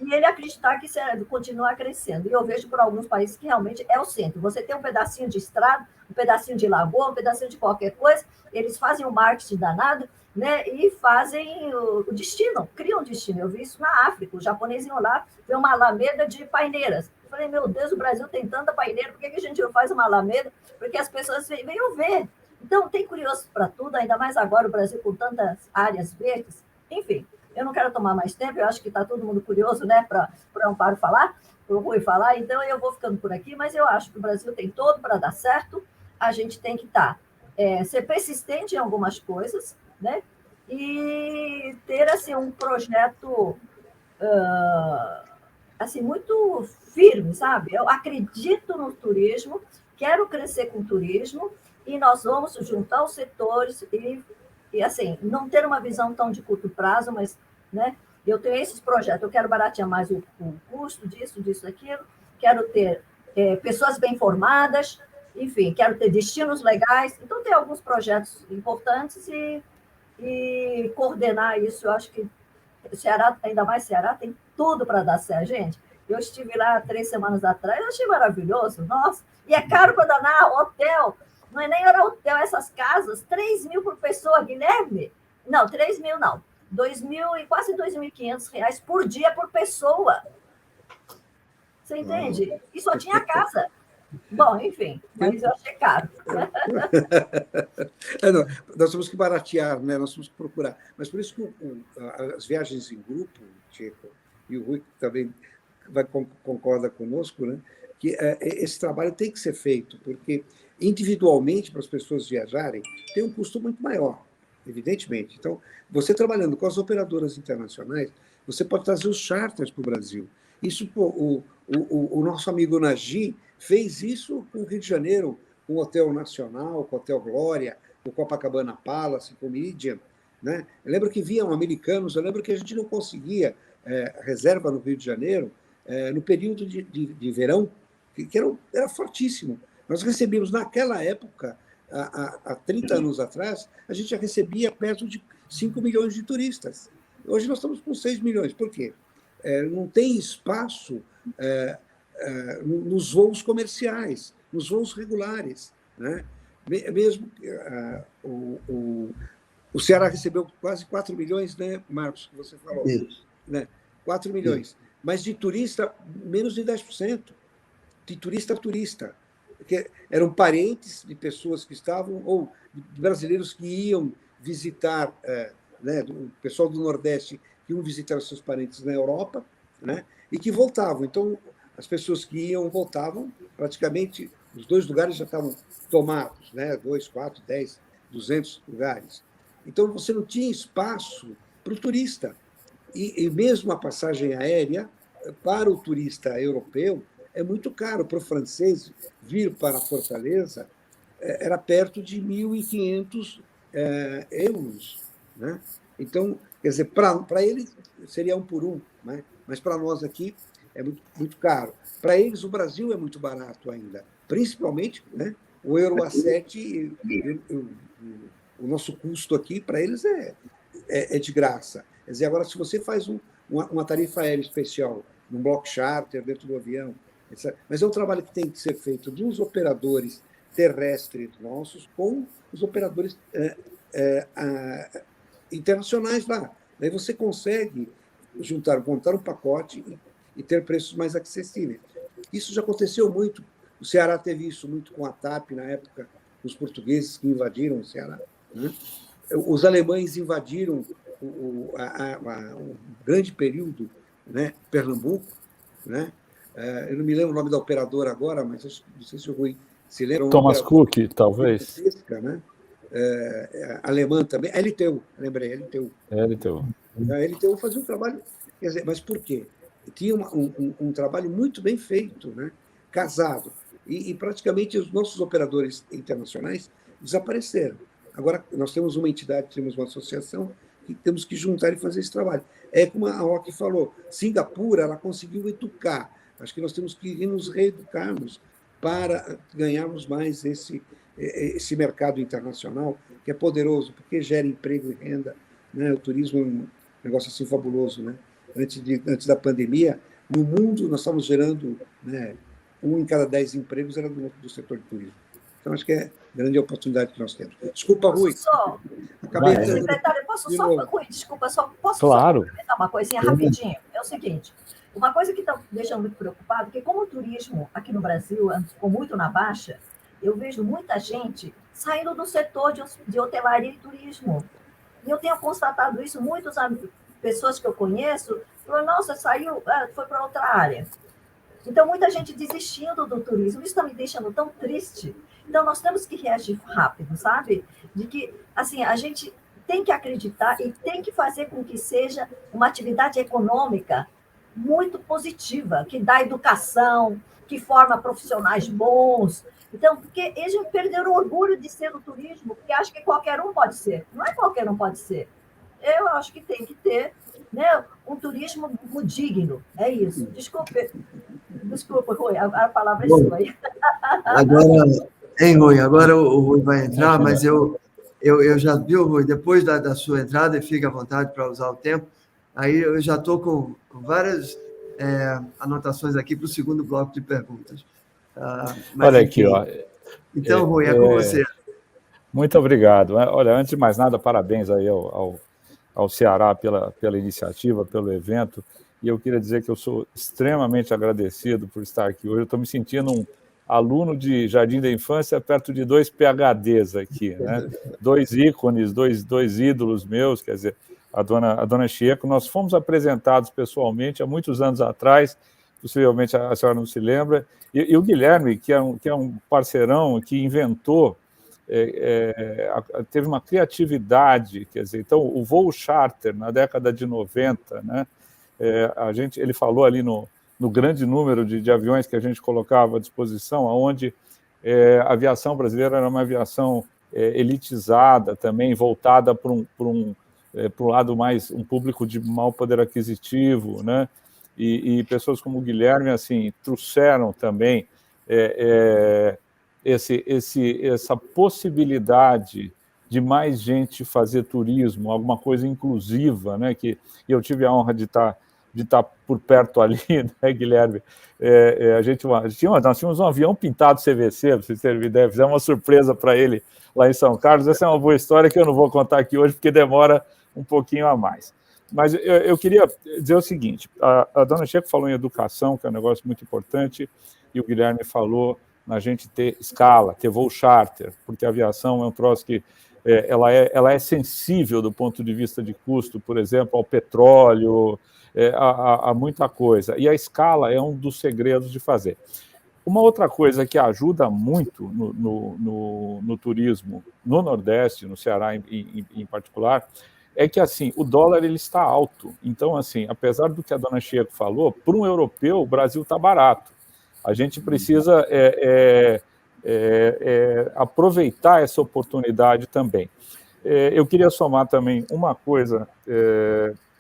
e ele acreditar que isso continuar crescendo. E eu vejo por alguns países que realmente é o centro. Você tem um pedacinho de estrada, um pedacinho de lagoa, um pedacinho de qualquer coisa, eles fazem o marketing danado, né? E fazem o destino, criam um destino. Eu vi isso na África, o japonês iam lá ver uma alameda de paineiras. Eu falei, meu Deus, o Brasil tem tanta paineira, por que a gente não faz uma alameda? Porque as pessoas venham ver. Então, tem curioso para tudo, ainda mais agora o Brasil com tantas áreas verdes. Enfim, eu não quero tomar mais tempo, eu acho que está todo mundo curioso, né, para o Amparo falar, para o Rui falar, então eu vou ficando por aqui, mas eu acho que o Brasil tem todo para dar certo, a gente tem que ser persistente em algumas coisas, né, e ter, assim, um projeto, assim, muito firme, sabe? Eu acredito no turismo, quero crescer com o turismo, e nós vamos juntar os setores e assim, não ter uma visão tão de curto prazo, mas, né, eu tenho esses projetos, eu quero baratear mais o custo disso, aquilo, quero ter pessoas bem formadas, enfim, quero ter destinos legais, então tem alguns projetos importantes e coordenar isso, eu acho que o Ceará, ainda mais Ceará, tem tudo para dar certo, gente. Eu estive lá 3 semanas atrás, eu achei maravilhoso, nossa, e é caro para danar, hotel, não é nem era hotel, essas casas, 3 mil por pessoa, Guilherme? Não, 3 mil não. 2.000 e quase R$2.500 por dia por pessoa. Você entende? E só tinha casa. Bom, enfim, mas eu achei caro. Não, nós temos que baratear, né? Nós temos que procurar. Mas por isso que as viagens em grupo, Chico, e o Rui também concorda conosco, né? Que esse trabalho tem que ser feito, porque individualmente, para as pessoas viajarem, tem um custo muito maior, evidentemente. Então, você trabalhando com as operadoras internacionais, você pode trazer os charters para o Brasil. Isso, o nosso amigo Nagy fez isso com o Rio de Janeiro, com o Hotel Nacional, com o Hotel Glória, com o Copacabana Palace, com o Meridian. Né? Eu lembro que vinham americanos, eu lembro que a gente não conseguia reserva no Rio de Janeiro no período de verão, que era fortíssimo. Nós recebíamos, naquela época, há 30 anos atrás, a gente já recebia perto de 5 milhões de turistas. Hoje nós estamos com 6 milhões. Por quê? Não tem espaço nos voos comerciais, nos voos regulares. Né? Mesmo o Ceará recebeu quase 4 milhões, né, Marcos, que você falou? Isso. Né? 4 milhões. Isso. Mas de turista, menos de 10%. De turista a turista. Porque eram parentes de pessoas que estavam, ou de brasileiros que iam visitar, né, o pessoal do Nordeste que iam visitar os seus parentes na Europa, né, e que voltavam. Então, as pessoas que iam voltavam, praticamente os 2 lugares já estavam tomados, né, 2, 4, 10, 200 lugares. Então, você não tinha espaço para o turista. E mesmo a passagem aérea, para o turista europeu, é muito caro. Para o francês vir para Fortaleza era perto de 1.500 euros. Né? Então, quer dizer, para ele seria 1 por 1, né? Mas para nós aqui é muito, muito caro. Para eles, o Brasil é muito barato ainda, principalmente, né, o euro a 7, o nosso custo aqui, para eles é de graça. Quer dizer, agora, se você faz uma tarifa aérea especial, num bloco charter dentro do avião, mas é um trabalho que tem que ser feito dos operadores terrestres nossos com os operadores internacionais lá. Daí você consegue montar um pacote e ter preços mais acessíveis. Isso já aconteceu muito. O Ceará teve isso muito com a TAP, na época, os portugueses que invadiram o Ceará. Né? Os alemães invadiram um grande período, né, Pernambuco. Né? eu não me lembro o nome da operadora agora, mas não sei se o Rui se lembra. Thomas Cook, talvez. Né? Alemã também, LTU, lembrei, LTU. LTU. A LTU fazia um trabalho, quer dizer, mas por quê? Tinha um trabalho muito bem feito, né? Casado, e praticamente os nossos operadores internacionais desapareceram. Agora, nós temos uma entidade, temos uma associação, que temos que juntar e fazer esse trabalho. É como a Roque falou, Singapura, ela conseguiu educar. Acho que nós temos que nos reeducarmos para ganharmos mais esse mercado internacional, que é poderoso, porque gera emprego e renda. Né? O turismo é um negócio assim fabuloso. Né? Antes da pandemia, no mundo, nós estávamos gerando, né, 1 em cada 10 empregos era do setor de turismo. Então, acho que é a grande oportunidade que nós temos. Desculpa, Rui. Secretário, posso só... Rui, desculpa, posso claro. só comentar uma coisinha rapidinho? É o seguinte, uma coisa que está me deixando muito preocupado, porque como o turismo aqui no Brasil ficou muito na baixa, eu vejo muita gente saindo do setor de hotelaria e turismo. E eu tenho constatado isso, muitas pessoas que eu conheço falaram, nossa, saiu, foi para outra área. Então, muita gente desistindo do turismo. Isso está me deixando tão triste. Então, nós temos que reagir rápido, sabe? De que, assim, a gente tem que acreditar e tem que fazer com que seja uma atividade econômica muito positiva, que dá educação, que forma profissionais bons. Então, porque eles perderam o orgulho de ser do turismo, porque acham que qualquer um pode ser. Não é qualquer um pode ser. Eu acho que tem que ter, né, um turismo digno. É isso. Desculpa, Rui, a palavra é sua aí. Rui, agora o Rui vai entrar, mas eu já vi, Rui, depois da sua entrada, e fica à vontade para usar o tempo, aí eu já estou com várias anotações aqui para o segundo bloco de perguntas. Olha aqui, ó. Então, Rui, é com você. Muito obrigado. Olha, antes de mais nada, parabéns aí ao Ceará pela iniciativa, pelo evento, e eu queria dizer que eu sou extremamente agradecido por estar aqui hoje. Eu estou me sentindo um aluno de Jardim da Infância perto de 2 PhDs aqui, né? 2 ícones, dois ídolos meus, quer dizer, a dona Chieco. Nós fomos apresentados pessoalmente há muitos anos atrás, possivelmente a senhora não se lembra, e o Guilherme, que é um parceirão que inventou, teve uma criatividade, quer dizer, então o voo charter na década de 90, né? Ele falou ali no grande número de aviões que a gente colocava à disposição, onde a aviação brasileira era uma aviação elitizada também, voltada para um lado mais, um público de mau poder aquisitivo, né? E pessoas como o Guilherme, assim, trouxeram também essa possibilidade de mais gente fazer turismo, alguma coisa inclusiva, né? Que eu tive a honra de estar por perto ali, né, Guilherme? Nós tínhamos um avião pintado CVC, para vocês terem ideia, fizemos uma surpresa para ele lá em São Carlos. Essa é uma boa história que eu não vou contar aqui hoje, porque demora um pouquinho a mais. Mas eu queria dizer o seguinte, a dona Chieco falou em educação, que é um negócio muito importante, e o Guilherme falou na gente ter escala, ter voo charter, porque a aviação é um troço que ela é sensível do ponto de vista de custo, por exemplo, ao petróleo, a muita coisa. E a escala é um dos segredos de fazer. Uma outra coisa que ajuda muito no turismo no Nordeste, no Ceará em particular, é que, assim, o dólar ele está alto. Então, assim, apesar do que a dona Chieco falou, para um europeu, o Brasil está barato. A gente precisa aproveitar essa oportunidade também. Eu queria somar também uma coisa.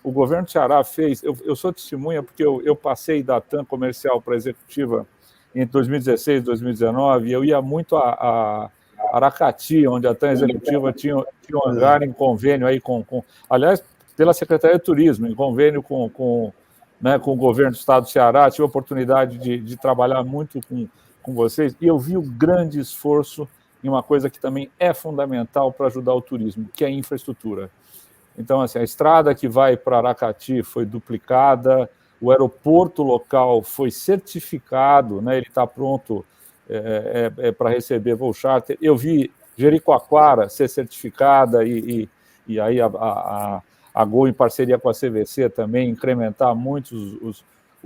O governo do Ceará fez... Eu sou testemunha porque eu passei da TAM comercial para a executiva entre 2016 e 2019, e eu ia muito a Aracati, onde a TAM executiva tinha um hangar em convênio aí aliás, pela Secretaria de Turismo, em convênio com o governo do estado do Ceará. Tive a oportunidade de trabalhar muito com vocês, e eu vi o grande esforço em uma coisa que também é fundamental para ajudar o turismo, que é a infraestrutura. Então, assim, a estrada que vai para Aracati foi duplicada, o aeroporto local foi certificado, né, ele está pronto para receber voo charter. Eu vi Jericoacoara ser certificada e aí a Gol, em parceria com a CVC, também incrementar muito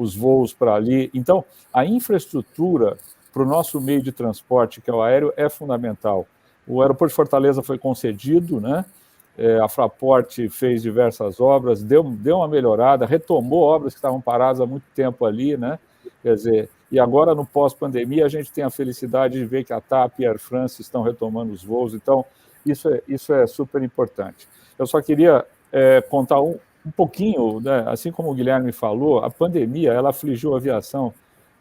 os voos para ali. Então, a infraestrutura para o nosso meio de transporte, que é o aéreo, é fundamental. O aeroporto de Fortaleza foi concedido, né? A Fraport fez diversas obras, deu uma melhorada, retomou obras que estavam paradas há muito tempo ali, né? Quer dizer, e agora no pós-pandemia a gente tem a felicidade de ver que a TAP e a Air France estão retomando os voos, então isso é super importante. Eu só queria contar um pouquinho, né? Assim como o Guilherme falou, a pandemia ela afligiu a aviação,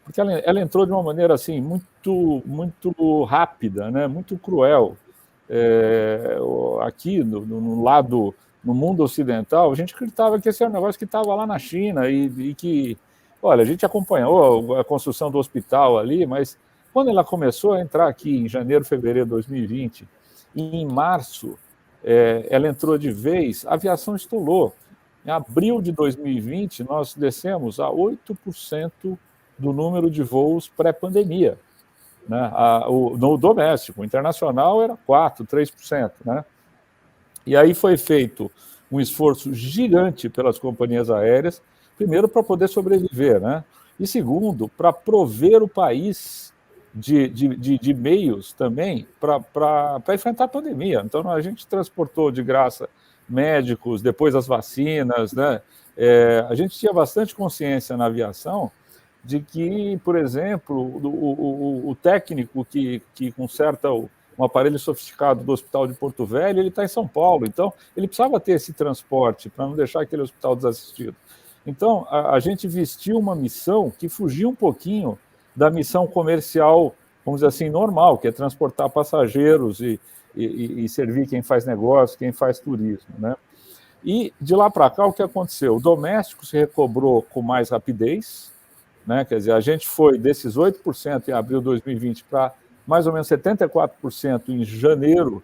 porque ela entrou de uma maneira assim muito rápida, né? Muito cruel. Aqui no mundo ocidental, a gente acreditava que esse era um negócio que estava lá na China e que, olha, a gente acompanhou a construção do hospital ali, mas quando ela começou a entrar aqui em janeiro, fevereiro de 2020, e em março ela entrou de vez, a aviação estolou. Em abril de 2020, nós descemos a 8% do número de voos pré-pandemia. Né? No doméstico, o internacional era 4%, 3%. Né? E aí foi feito um esforço gigante pelas companhias aéreas, primeiro para poder sobreviver, né? E segundo, para prover o país de meios também para enfrentar a pandemia. Então, a gente transportou de graça médicos, depois as vacinas, né? A gente tinha bastante consciência na aviação de que, por exemplo, o técnico que conserta um aparelho sofisticado do Hospital de Porto Velho, ele está em São Paulo, então ele precisava ter esse transporte para não deixar aquele hospital desassistido. Então, a gente vestiu uma missão que fugia um pouquinho da missão comercial, vamos dizer assim, normal, que é transportar passageiros e servir quem faz negócio, quem faz turismo, né? E de lá para cá, o que aconteceu? O doméstico se recobrou com mais rapidez, né? Quer dizer, a gente foi desses 8% em abril de 2020 para mais ou menos 74% em janeiro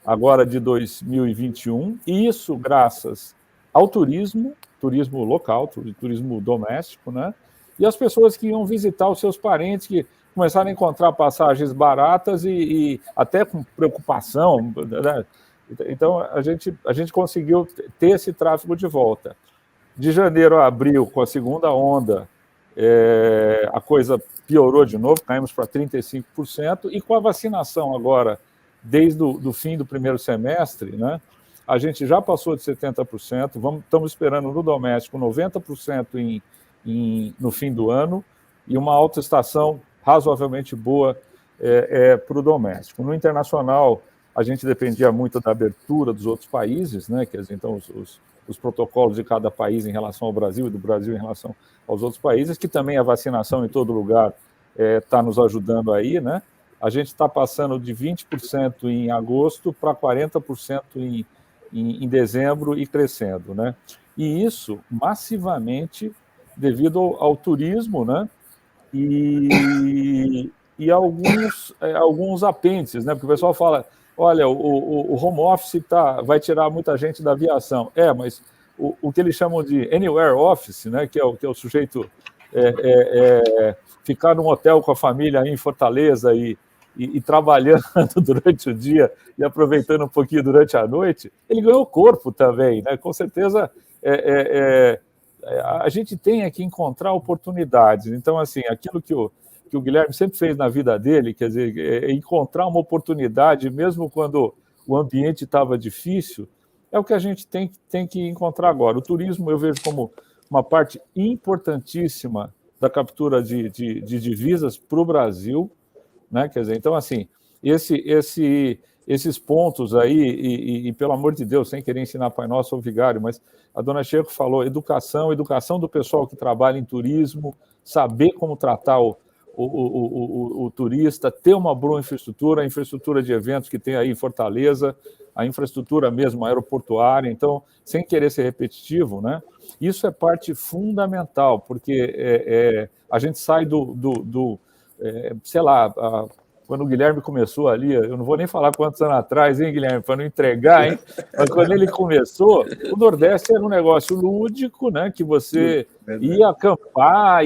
agora de 2021, e isso graças ao turismo local, turismo doméstico, né? E as pessoas que iam visitar os seus parentes, que começaram a encontrar passagens baratas e até com preocupação, né? Então, a gente conseguiu ter esse tráfego de volta. De janeiro a abril, com a segunda onda, a coisa piorou de novo, caímos para 35%, e com a vacinação agora, desde o fim do primeiro semestre, né, a gente já passou de 70%, estamos esperando no doméstico 90% no fim do ano, e uma autoestação razoavelmente boa para o doméstico. No internacional, a gente dependia muito da abertura dos outros países, né, quer dizer, então os protocolos de cada país em relação ao Brasil e do Brasil em relação aos outros países, que também a vacinação em todo lugar está nos ajudando aí, né? A gente está passando de 20% em agosto para 40% em dezembro e crescendo, né? E isso massivamente devido ao turismo, né? E alguns apêndices, né? Porque o pessoal fala, olha, o home office vai tirar muita gente da aviação. Mas o que eles chamam de anywhere office, né? Que é o sujeito ficar num hotel com a família aí em Fortaleza e trabalhando durante o dia e aproveitando um pouquinho durante a noite, ele ganhou corpo também, né? Com certeza a gente tem que encontrar oportunidades. Então, assim, aquilo que o Guilherme sempre fez na vida dele, quer dizer, encontrar uma oportunidade, mesmo quando o ambiente estava difícil, é o que a gente tem que encontrar agora. O turismo eu vejo como uma parte importantíssima da captura de divisas para o Brasil, né? Quer dizer, então, assim, esses pontos aí, e pelo amor de Deus, sem querer ensinar Pai Nosso ao vigário, mas a dona Checo falou educação do pessoal que trabalha em turismo, saber como tratar o turista, ter uma boa infraestrutura, a infraestrutura de eventos que tem aí em Fortaleza, a infraestrutura mesmo aeroportuária, então, sem querer ser repetitivo, né? Isso é parte fundamental, porque a gente sai sei lá, quando o Guilherme começou ali, eu não vou nem falar quantos anos atrás, hein, Guilherme, para não entregar, hein? Mas quando ele começou, o Nordeste era um negócio lúdico, né? Que você ia acampar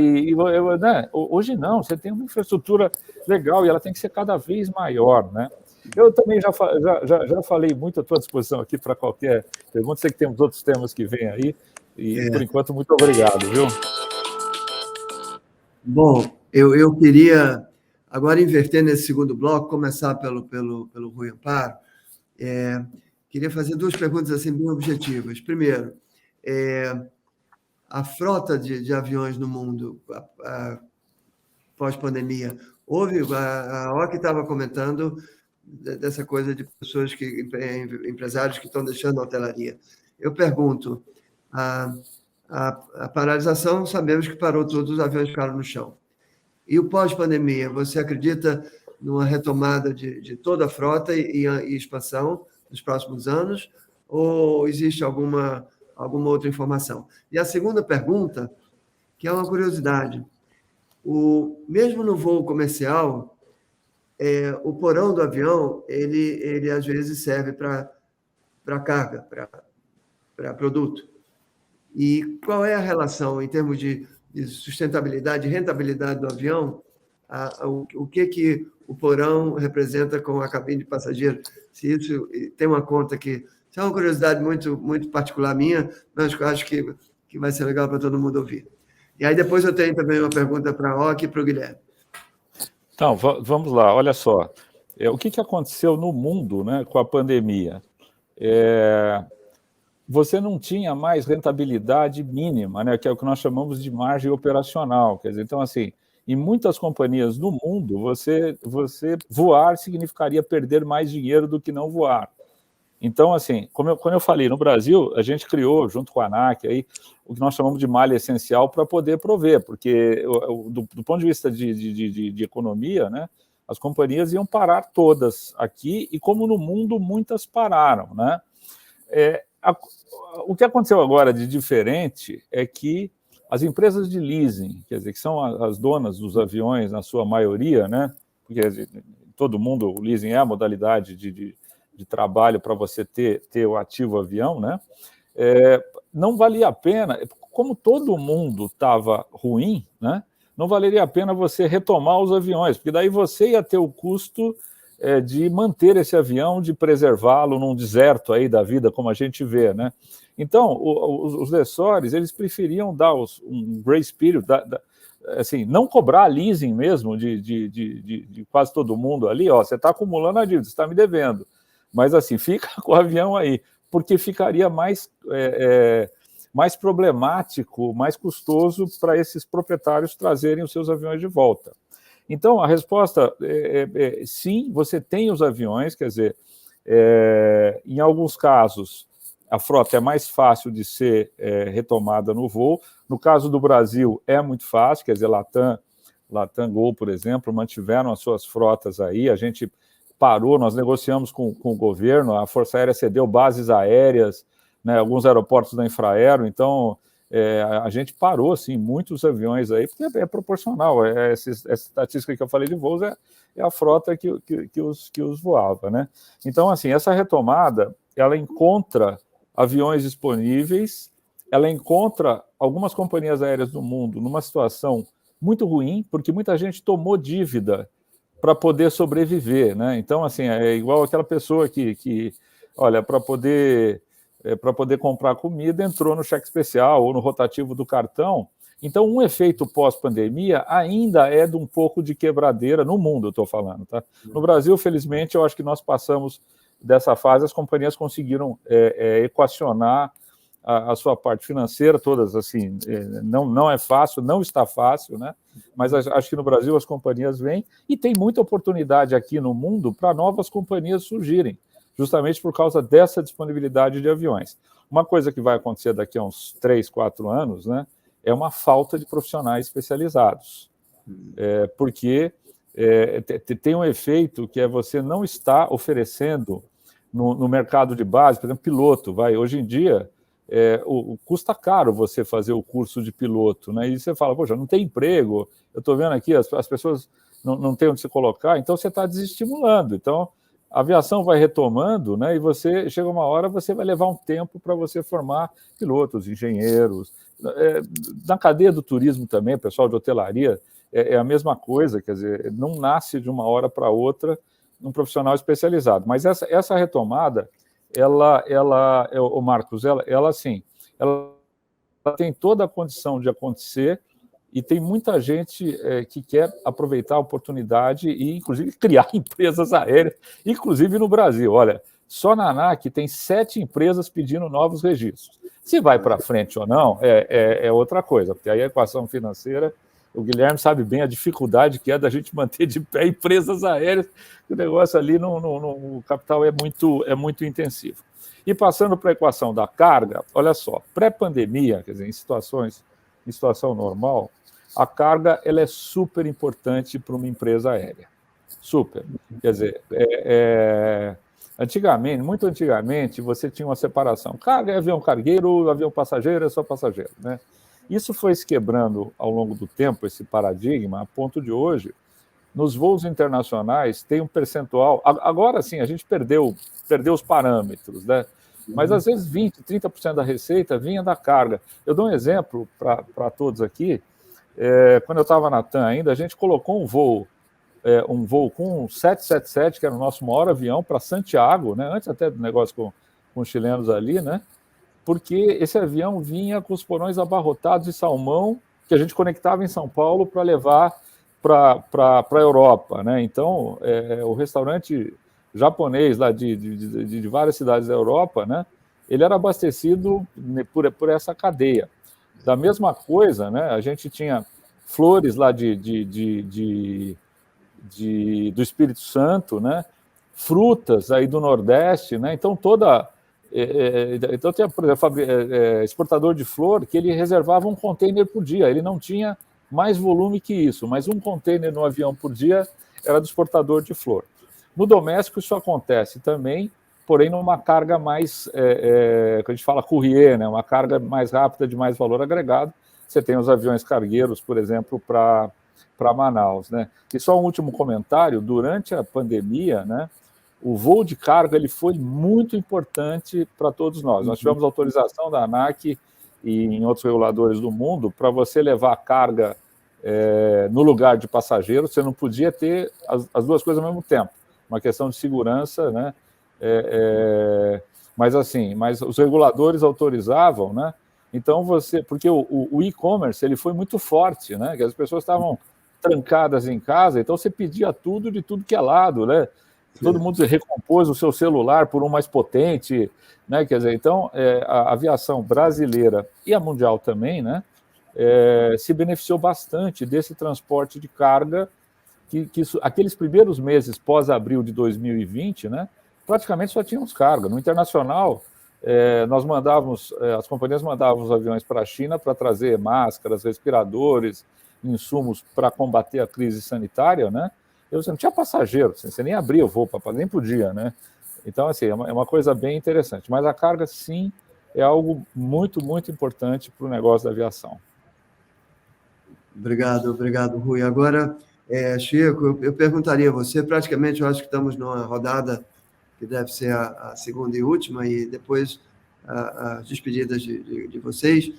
né? Hoje não, você tem uma infraestrutura legal e ela tem que ser cada vez maior, né? Eu também já falei muito à tua disposição aqui para qualquer pergunta, sei que temos outros temas que vêm aí, e por enquanto, muito obrigado, viu? Bom, eu queria agora inverter nesse segundo bloco, começar pelo Rui Amparo. Queria fazer duas perguntas assim bem objetivas. Primeiro, a frota de aviões no mundo pós-pandemia, a OCI estava comentando dessa coisa de pessoas empresários que estão deixando a hotelaria. Eu pergunto, a paralisação, sabemos que parou, todos os aviões ficaram no chão. E o pós-pandemia, você acredita numa retomada de toda a frota e expansão nos próximos anos? Ou existe alguma outra informação? E a segunda pergunta, que é uma curiosidade, mesmo no voo comercial, o porão do avião, ele às vezes serve para carga, para produto. E qual é a relação em termos de sustentabilidade e rentabilidade do avião? O que o porão representa com a cabine de passageiro? Se isso tem uma conta que... Isso é uma curiosidade muito, muito particular minha, mas eu acho que vai ser legal para todo mundo ouvir. E aí depois eu tenho também uma pergunta para a OCI e para o Guilherme. Então, vamos lá, olha só. O que aconteceu no mundo, né, com a pandemia? Você não tinha mais rentabilidade mínima, né, que é o que nós chamamos de margem operacional. Quer dizer, então, assim, em muitas companhias do mundo, você voar significaria perder mais dinheiro do que não voar. Então, assim, quando eu falei, no Brasil, a gente criou, junto com a ANAC, aí, o que nós chamamos de malha essencial para poder prover, porque do ponto de vista de economia, né, as companhias iam parar todas aqui, e como no mundo, muitas pararam, né? O que aconteceu agora de diferente é que as empresas de leasing, quer dizer, que são as donas dos aviões, na sua maioria, né, porque todo mundo, o leasing é a modalidade de trabalho para você ter o ativo avião, né? Não valia a pena, como todo mundo estava ruim, né? Não valeria a pena você retomar os aviões, porque daí você ia ter o custo de manter esse avião, de preservá-lo num deserto aí da vida, como a gente vê, né? Então, os lessores, eles preferiam dar um grace period, assim, não cobrar leasing mesmo de quase todo mundo ali, ó, você está acumulando a dívida, você está me devendo, mas assim, fica com o avião aí, porque ficaria mais problemático, mais custoso para esses proprietários trazerem os seus aviões de volta. Então, a resposta sim, você tem os aviões, quer dizer, em alguns casos, a frota é mais fácil de ser retomada no voo. No caso do Brasil, é muito fácil, quer dizer, Latam, Gol, por exemplo, mantiveram as suas frotas aí, a gente parou, nós negociamos com o governo, a Força Aérea cedeu bases aéreas, né, alguns aeroportos da Infraero, então a gente parou, assim, muitos aviões aí, porque é proporcional, essa estatística que eu falei de voos é a frota que os voava, né? Então, assim, essa retomada, ela encontra aviões disponíveis, ela encontra algumas companhias aéreas do mundo numa situação muito ruim, porque muita gente tomou dívida para poder sobreviver, né? Então, assim, é igual aquela pessoa que olha, para poder comprar comida, entrou no cheque especial ou no rotativo do cartão. Então, um efeito pós-pandemia ainda é de um pouco de quebradeira no mundo, eu estou falando, tá? No Brasil, felizmente, eu acho que nós passamos dessa fase, as companhias conseguiram equacionar a sua parte financeira, todas, assim, não é fácil, não está fácil, né? Mas acho que no Brasil as companhias vêm e tem muita oportunidade aqui no mundo para novas companhias surgirem, justamente por causa dessa disponibilidade de aviões. Uma coisa que vai acontecer daqui a uns 3, 4 anos, né, é uma falta de profissionais especializados, porque tem um efeito que é você não está oferecendo no mercado de base, por exemplo, piloto, hoje em dia, custa caro você fazer o curso de piloto, né? E você fala, poxa, não tem emprego, eu estou vendo aqui, as pessoas não têm onde se colocar, então você está desestimulando. Então, a aviação vai retomando, né? E você chega uma hora, você vai levar um tempo para você formar pilotos, engenheiros. Na cadeia do turismo também, pessoal de hotelaria, é a mesma coisa, quer dizer, não nasce de uma hora para outra um profissional especializado. Mas essa retomada, Marcos, ela assim, ela tem toda a condição de acontecer e tem muita gente que quer aproveitar a oportunidade e, inclusive, criar empresas aéreas, inclusive no Brasil. Olha, só na ANAC tem 7 empresas pedindo novos registros. Se vai para frente ou não, é outra coisa, porque aí a equação financeira, o Guilherme sabe bem a dificuldade que é da gente manter de pé empresas aéreas, o negócio ali, o capital é muito intensivo. E passando para a equação da carga, olha só, pré-pandemia, quer dizer, em situação normal, a carga ela é super importante para uma empresa aérea. Super. Quer dizer, muito antigamente, você tinha uma separação. Carga é avião cargueiro, avião passageiro é só passageiro, né? Isso foi se quebrando ao longo do tempo, esse paradigma, a ponto de hoje, nos voos internacionais, tem um percentual... Agora sim, a gente perdeu os parâmetros, né? Mas às vezes 20%, 30% da receita vinha da carga. Eu dou um exemplo para todos aqui. Quando eu estava na TAM ainda, a gente colocou um voo com um 777, que era o nosso maior avião, para Santiago, né? Antes até do negócio com os chilenos ali, né? Porque esse avião vinha com os porões abarrotados de salmão, que a gente conectava em São Paulo para levar para a Europa, né? Então, o restaurante japonês lá de várias cidades da Europa, né? Ele era abastecido por essa cadeia. Da mesma coisa, né? A gente tinha flores lá do Espírito Santo, né? Frutas aí do Nordeste, né? Então então tinha, por exemplo, exportador de flor que ele reservava um container por dia, ele não tinha mais volume que isso, mas um container no avião por dia era do exportador de flor. No doméstico isso acontece também, porém numa carga mais, que a gente fala courrier, né? Uma carga mais rápida, de mais valor agregado. Você tem os aviões cargueiros, por exemplo, para Manaus, né? E só um último comentário, durante a pandemia, né? O voo de carga ele foi muito importante para todos nós. Nós tivemos autorização da ANAC e em outros reguladores do mundo para você levar a carga no lugar de passageiro. Você não podia ter as duas coisas ao mesmo tempo. Uma questão de segurança, né? Mas os reguladores autorizavam, né? Então porque o e-commerce ele foi muito forte, né? Que as pessoas estavam trancadas em casa, então você pedia tudo de tudo que é lado, né? Todo mundo recompôs o seu celular por um mais potente, né? Quer dizer, então a aviação brasileira e a mundial também, né? Se beneficiou bastante desse transporte de carga aqueles primeiros meses pós-abril de 2020, né? Praticamente só tínhamos carga. No internacional, as companhias mandavam os aviões para a China para trazer máscaras, respiradores, insumos para combater a crise sanitária, né? Você não tinha passageiro, você nem abria o voo, nem podia, né? Então, assim, é uma coisa bem interessante. Mas a carga, sim, é algo muito, muito importante para o negócio da aviação. Obrigado, Rui. Agora, Chico, eu perguntaria a você, praticamente eu acho que estamos numa rodada que deve ser a segunda e última, e depois as despedidas de vocês.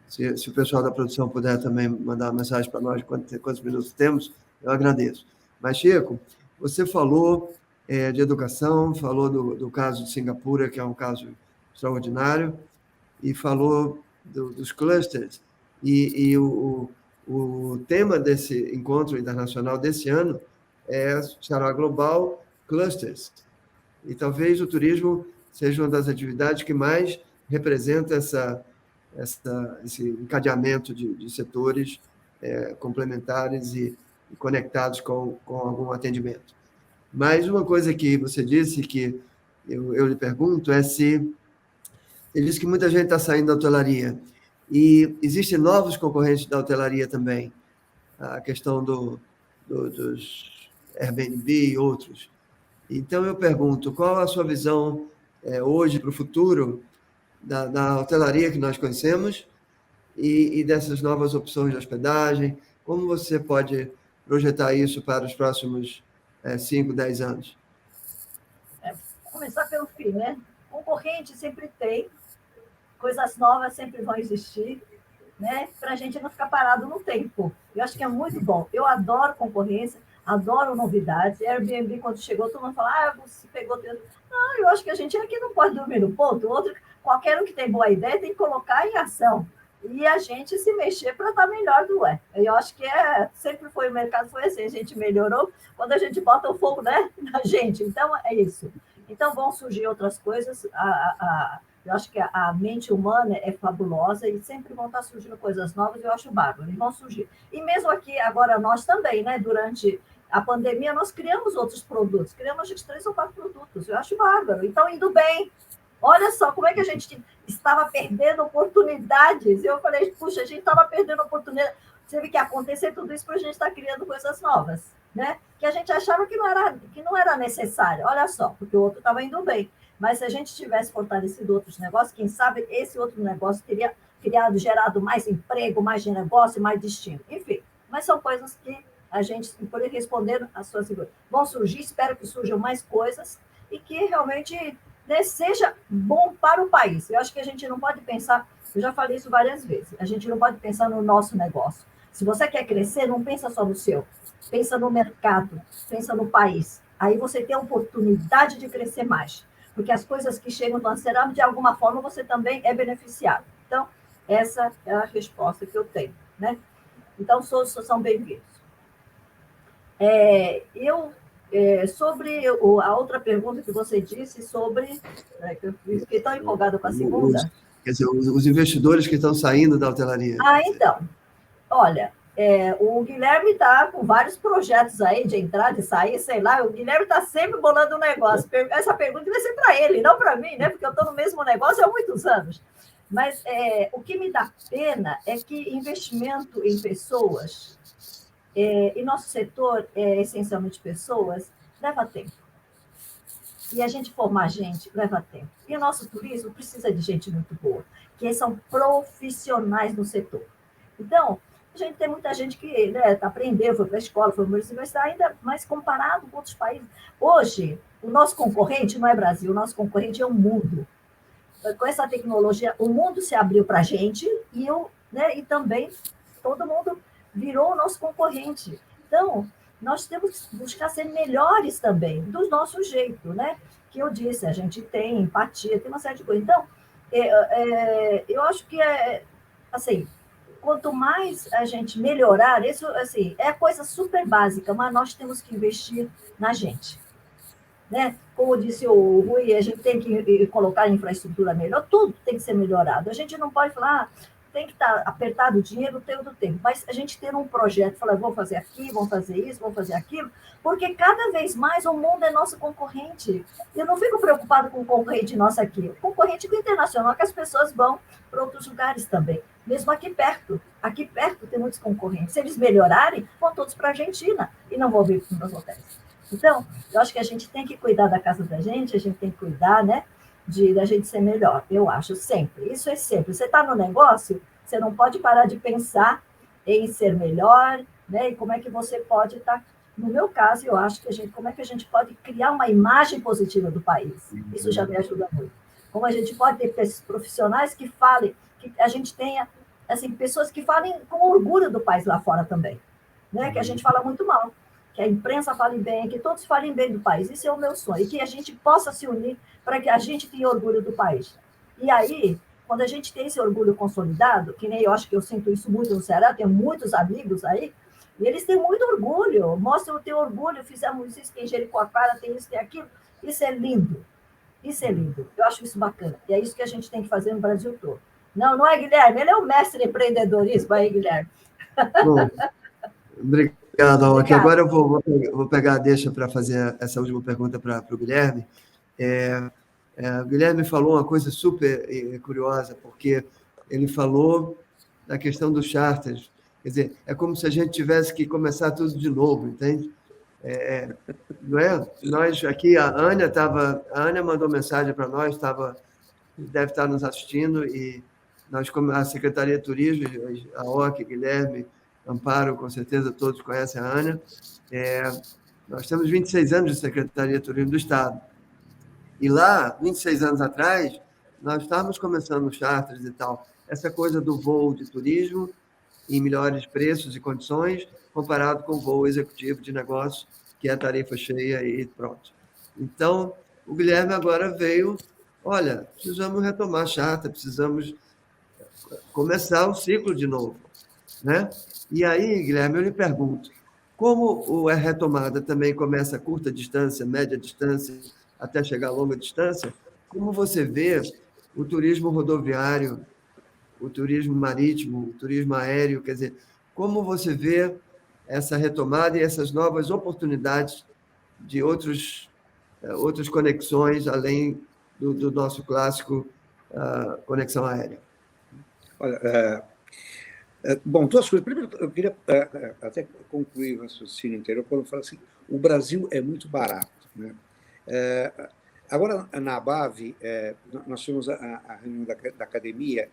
Se o pessoal da produção puder também mandar uma mensagem para nós, quantos minutos temos, eu agradeço. Mas, Chico, você falou de educação, falou do caso de Singapura, que é um caso extraordinário, e falou dos clusters. E o tema desse encontro internacional desse ano será Global Clusters. E talvez o turismo seja uma das atividades que mais representa esse encadeamento de setores complementares e conectados com algum atendimento. Mas uma coisa que você disse, que eu lhe pergunto, você disse que muita gente está saindo da hotelaria, e existem novos concorrentes da hotelaria também, a questão dos Airbnb e outros. Então, eu pergunto, qual a sua visão hoje para o futuro da hotelaria que nós conhecemos e dessas novas opções de hospedagem? Como você pode projetar isso para os próximos 5, 10 anos? Vou começar pelo fim, né? Concorrente sempre tem, coisas novas sempre vão existir, né? Para a gente não ficar parado no tempo. Eu acho que é muito bom. Eu adoro concorrência, adoro novidades. Airbnb, quando chegou, todo mundo fala, você pegou... Não, eu acho que a gente aqui não pode dormir no ponto. Qualquer um que tem boa ideia tem que colocar em ação. e a gente se mexer para estar melhor do é. Eu acho que sempre foi o mercado, foi assim, a gente melhorou quando a gente bota o fogo, né, na gente. Então, é isso. Então, vão surgir outras coisas. Eu acho que a mente humana é fabulosa e sempre vão estar surgindo coisas novas, eu acho bárbaro, e vão surgir. E mesmo aqui, agora, nós também, né, durante a pandemia, nós criamos outros produtos, criamos acho que 3 ou 4 produtos, eu acho bárbaro. Então, indo bem. Olha só como é que a gente estava perdendo oportunidades. Eu falei, puxa, a gente estava perdendo oportunidades. Teve que acontecer tudo isso para a gente estar criando coisas novas, né? Que a gente achava que não era necessário. Olha só, porque o outro estava indo bem. Mas se a gente tivesse fortalecido outros negócios, quem sabe esse outro negócio teria gerado mais emprego, mais de negócio, mais destino. Enfim, mas são coisas que a gente, por responder às suas perguntas, vão surgir, espero que surjam mais coisas e que realmente, né, seja bom para o país. Eu acho que a gente não pode pensar, eu já falei isso várias vezes, a gente não pode pensar no nosso negócio. Se você quer crescer, não pensa só no seu, pensa no mercado, pensa no país. Aí você tem a oportunidade de crescer mais, porque as coisas que chegam do Anserama, de alguma forma, você também é beneficiado. Então, essa é a resposta que eu tenho, né? Então, são bem-vindos. Sobre a outra pergunta que você disse sobre... eu fiquei tão empolgada com a segunda. Quer dizer, os investidores que estão saindo da hotelaria. Então. Olha, o Guilherme está com vários projetos aí de entrar, de sair, sei lá. O Guilherme está sempre bolando um negócio. Essa pergunta vai ser para ele, não para mim, né? Porque eu estou no mesmo negócio há muitos anos. Mas o que me dá pena é que investimento em pessoas... e nosso setor é essencialmente pessoas, leva tempo. E a gente formar gente leva tempo. E o nosso turismo precisa de gente muito boa, que são profissionais no setor. Então, a gente tem muita gente que, né, aprendeu, foi para a escola, foi para a universidade, ainda mais comparado com outros países. Hoje, o nosso concorrente não é Brasil, o nosso concorrente é o mundo. Com essa tecnologia, o mundo se abriu para a gente e também todo mundo virou o nosso concorrente. Então, nós temos que buscar ser melhores também, do nosso jeito, né? Que eu disse, a gente tem empatia, tem uma série de coisas. Então, eu acho que assim, quanto mais a gente melhorar, isso assim, é coisa super básica, mas nós temos que investir na gente. Né? Como disse o Rui, a gente tem que colocar infraestrutura melhor, tudo tem que ser melhorado. A gente não pode falar, tem que estar apertado o dinheiro todo o tempo, mas a gente ter um projeto, falar, vou fazer aqui, vou fazer isso, vou fazer aquilo, porque cada vez mais o mundo é nosso concorrente. Eu não fico preocupado com o concorrente nosso aqui, o concorrente internacional, que as pessoas vão para outros lugares também, mesmo aqui perto. Aqui perto tem muitos concorrentes. Se eles melhorarem, vão todos para a Argentina e não vão vir para os meus hotéis. Então, eu acho que a gente tem que cuidar da casa da gente, a gente tem que cuidar, né, da gente ser melhor, eu acho, sempre. Isso é sempre. Você está no negócio, você não pode parar de pensar em ser melhor, né, e como é que você pode estar... No meu caso, eu acho que como é que a gente pode criar uma imagem positiva do país? Isso já me ajuda muito. Como a gente pode ter profissionais que falem, que a gente tenha, assim, pessoas que falem com orgulho do país lá fora também, né, que a gente fala muito mal. Que a imprensa fale bem, que todos falem bem do país. Isso é o meu sonho. E que a gente possa se unir para que a gente tenha orgulho do país. E aí, quando a gente tem esse orgulho consolidado, que nem eu acho que eu sinto isso muito no Ceará, tenho muitos amigos aí, e eles têm muito orgulho, mostram o teu orgulho, fizemos isso, tem Jericoacoara, tem isso, tem aquilo. Isso é lindo. Isso é lindo. Eu acho isso bacana. E é isso que a gente tem que fazer no Brasil todo. Não é, Guilherme? Ele é o mestre em empreendedorismo aí, Guilherme. Bom, obrigado, Alok. Agora eu vou pegar a deixa para fazer essa última pergunta para o Guilherme. O Guilherme falou uma coisa super curiosa, porque ele falou da questão dos charters. Quer dizer, é como se a gente tivesse que começar tudo de novo, entende? Não é? Nós aqui, a Ania mandou mensagem para nós, deve estar nos assistindo, e nós, como a Secretaria de Turismo, a OC, Guilherme, Amparo, com certeza todos conhecem a Ania. Nós temos 26 anos de Secretaria de Turismo do Estado. E lá, 26 anos atrás, nós estávamos começando os charters e tal. Essa coisa do voo de turismo em melhores preços e condições, comparado com o voo executivo de negócio, que é a tarifa cheia e pronto. Então, o Guilherme agora veio, olha, precisamos retomar charter, precisamos começar o ciclo de novo, né? E aí, Guilherme, eu lhe pergunto, como a retomada também começa a curta distância, média distância, até chegar a longa distância, como você vê o turismo rodoviário, o turismo marítimo, o turismo aéreo, quer dizer, como você vê essa retomada e essas novas oportunidades de outras conexões, além do nosso clássico conexão aérea? Olha, bom, duas coisas. Primeiro, eu queria até concluir o raciocínio anterior, quando eu falo assim, o Brasil é muito barato, né? Agora, na ABAV, nós tivemos a reunião da academia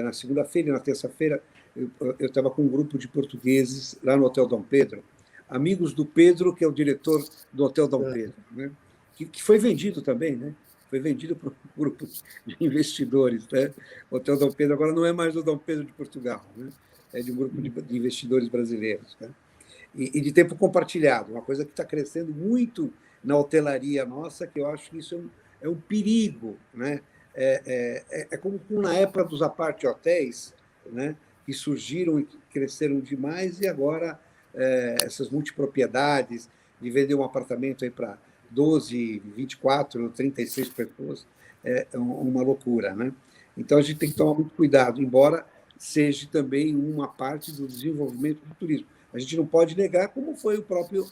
na segunda-feira e na terça-feira. Eu estava com um grupo de portugueses lá no Hotel Dom Pedro, amigos do Pedro, que é o diretor do Hotel Dom Pedro, né? Que foi vendido também, né? Foi vendido para um grupo de investidores, né? O Hotel Dom Pedro agora não é mais do Dom Pedro de Portugal, né? É de um grupo de investidores brasileiros, né? E de tempo compartilhado, uma coisa que está crescendo muito na hotelaria nossa, que eu acho que isso é um perigo, né? Como na época dos apart-hotéis, né? Que surgiram e cresceram demais, e agora essas multipropriedades, de vender um apartamento aí para 12, 24, 36 pessoas, é uma loucura, né? Então, a gente tem que tomar muito cuidado, embora seja também uma parte do desenvolvimento do turismo. A gente não pode negar como foi o próprio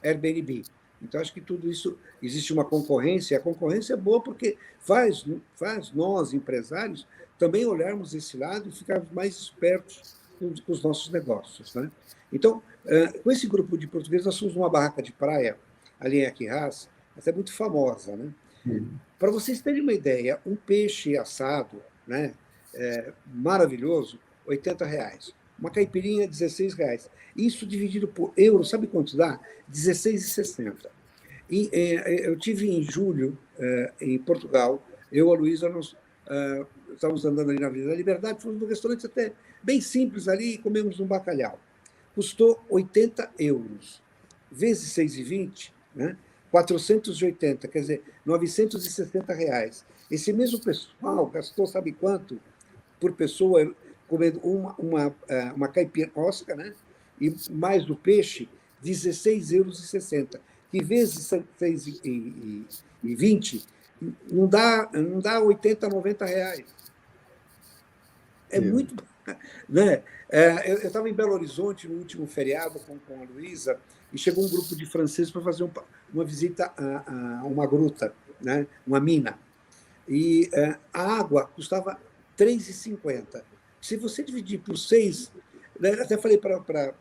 Airbnb. Então, acho que tudo isso, existe uma concorrência, e a concorrência é boa porque faz nós, empresários, também olharmos esse lado e ficarmos mais espertos com os nossos negócios, né? Então, com esse grupo de portugueses, nós fomos numa barraca de praia, ali em Aquirraz, até muito famosa, né? Para vocês terem uma ideia, um peixe assado, né, maravilhoso, R$ 80. Uma caipirinha, R$ 16. Isso dividido por euro, sabe quanto dá? R$16,60. E eu tive em julho, em Portugal, eu e a Luísa, nós estávamos andando ali na Avenida da Liberdade, fomos num restaurante até bem simples ali e comemos um bacalhau. Custou €80. Vezes 6,20, né? 480, quer dizer, R$ 960. Esse mesmo pessoal gastou, sabe quanto, por pessoa, comendo uma caipirosca, né? E mais do peixe, €16,60, que vezes 6,20 não dá 80, R$ 90. É muito, né? Eu estava em Belo Horizonte no último feriado com a Luísa, e chegou um grupo de franceses para fazer uma visita a uma gruta, né? Uma mina. E a água custava R$ 3,50. Se você dividir por 6, né? Até falei para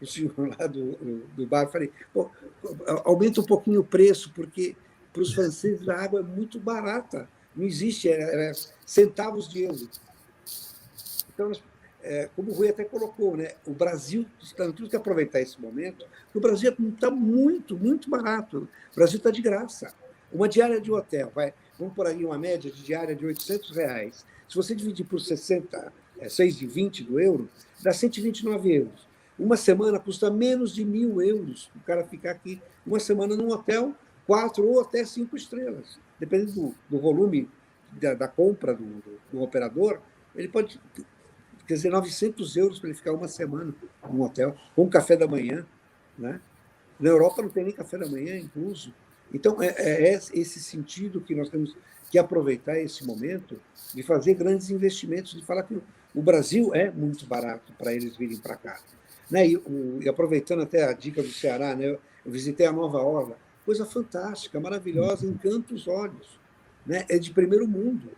o senhor lá do bar, falei, pô, aumenta um pouquinho o preço, porque para os franceses a água é muito barata, não existe, era centavos de euro. Então, como o Rui até colocou, né, o Brasil tem que aproveitar esse momento, porque o Brasil está muito, muito barato. O Brasil está de graça. Uma diária de hotel, vamos por aí uma média de diária de R$ 800. Se você dividir por 60, 6,20 do euro, dá €129. Uma semana custa menos de €1.000 o cara ficar aqui uma semana num hotel, 4 ou até 5 estrelas. Dependendo do volume da compra do operador, ele pode... Quer dizer, €900 para ele ficar uma semana num hotel, com café da manhã, né? Na Europa não tem nem café da manhã incluso. Então, é esse sentido que nós temos que aproveitar esse momento de fazer grandes investimentos, de falar que o Brasil é muito barato para eles virem para cá, né? E aproveitando até a dica do Ceará, né? Eu visitei a Nova Orla, coisa fantástica, maravilhosa, encanta os olhos, né? É de primeiro mundo,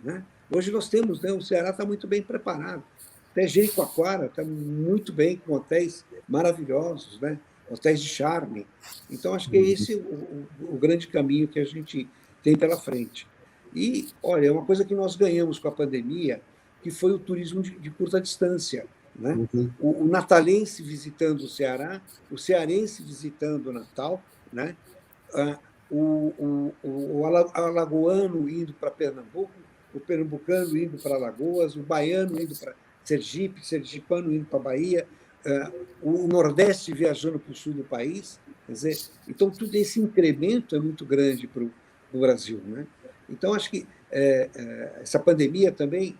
né? Hoje nós temos, né? O Ceará está muito bem preparado. Até Jericoacoara está muito bem, com hotéis maravilhosos, né? Hotéis de charme. Então, acho que é esse o grande caminho que a gente tem pela frente. E, olha, é uma coisa que nós ganhamos com a pandemia, que foi o turismo de curta distância, né? O natalense visitando o Ceará, o cearense visitando o Natal, né? O alagoano indo para Pernambuco, o pernambucano indo para Alagoas, o baiano indo para Sergipe, sergipano indo para Bahia, o Nordeste viajando para o sul do país. Quer dizer, então, todo esse incremento é muito grande para o Brasil, né? Então, acho que essa pandemia também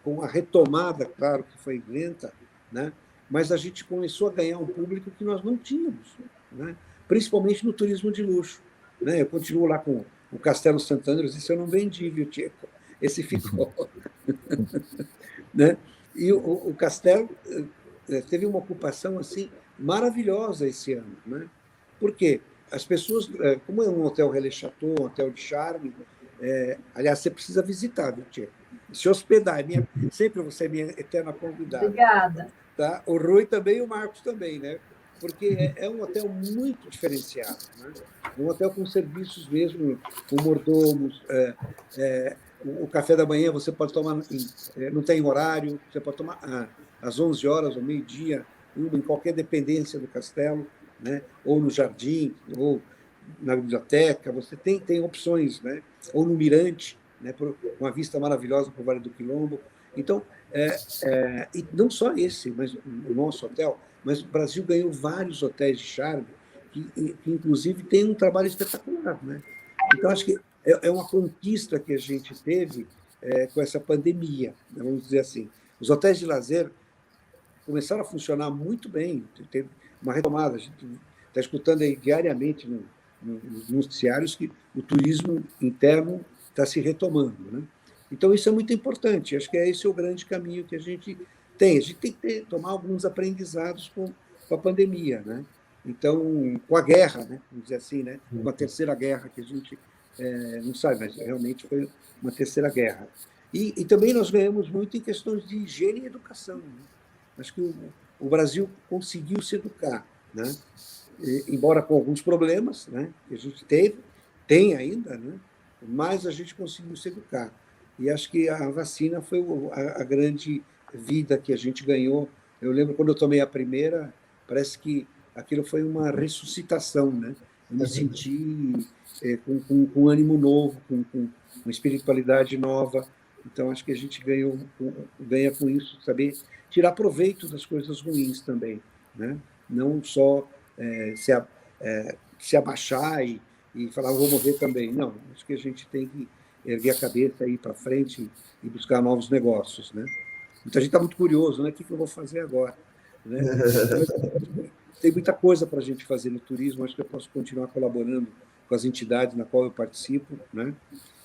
com a retomada, claro que foi lenta, né? Mas a gente começou a ganhar um público que nós não tínhamos, né? Principalmente no turismo de luxo, né? Eu continuo lá com o Castelo Sant'Andrea, esse eu não vendi, viu, Tcheco? Esse ficou. Né? E o Castelo teve uma ocupação assim maravilhosa esse ano, né? Por quê? As pessoas, como é um hotel Relais Chateau, um hotel de charme, aliás, você precisa visitar, viu, Tcheco? Se hospedar, sempre você é minha eterna convidada. Obrigada. Tá? O Rui também e o Marcos também, né? Porque é um hotel muito diferenciado, né? Um hotel com serviços mesmo, com mordomos, o café da manhã você pode tomar, não tem horário, você pode tomar às 11 horas, ao meio-dia, em qualquer dependência do castelo, né? Ou no jardim, ou na biblioteca, você tem opções, né? Ou no Mirante, né? Por uma vista maravilhosa para o Vale do Quilombo. Então, e não só esse, mas o nosso hotel, mas o Brasil ganhou vários hotéis de charme que inclusive, tem um trabalho espetacular, né? Então, acho que é uma conquista que a gente teve com essa pandemia, né? Vamos dizer assim. Os hotéis de lazer começaram a funcionar muito bem, teve uma retomada. A gente está escutando aí diariamente nos noticiários que o turismo interno está se retomando, né? Então, isso é muito importante. Acho que esse é o grande caminho que a gente tem. A gente tem que tomar alguns aprendizados com a pandemia, né? Então, com a guerra, né? Vamos dizer assim, né? Com a terceira guerra, que a gente não sabe, mas realmente foi uma terceira guerra. E também nós ganhamos muito em questões de higiene e educação, né? Acho que o Brasil conseguiu se educar, né? Embora com alguns problemas, né? Que a gente tem ainda, né? Mas a gente conseguiu se educar. E acho que a vacina foi a grande vida que a gente ganhou. Eu lembro quando eu tomei a primeira, parece que aquilo foi uma ressuscitação, né? Eu me senti com ânimo novo, com uma espiritualidade nova. Então, acho que a gente ganha com isso, saber tirar proveito das coisas ruins também, né? Não só se abaixar e falar, vou morrer também. Não, acho que a gente tem que erguer a cabeça, ir para frente e buscar novos negócios, né? Muita gente está muito curioso, né? O que eu vou fazer agora? Né? Tem muita coisa para a gente fazer no turismo, acho que eu posso continuar colaborando com as entidades na qual eu participo, né?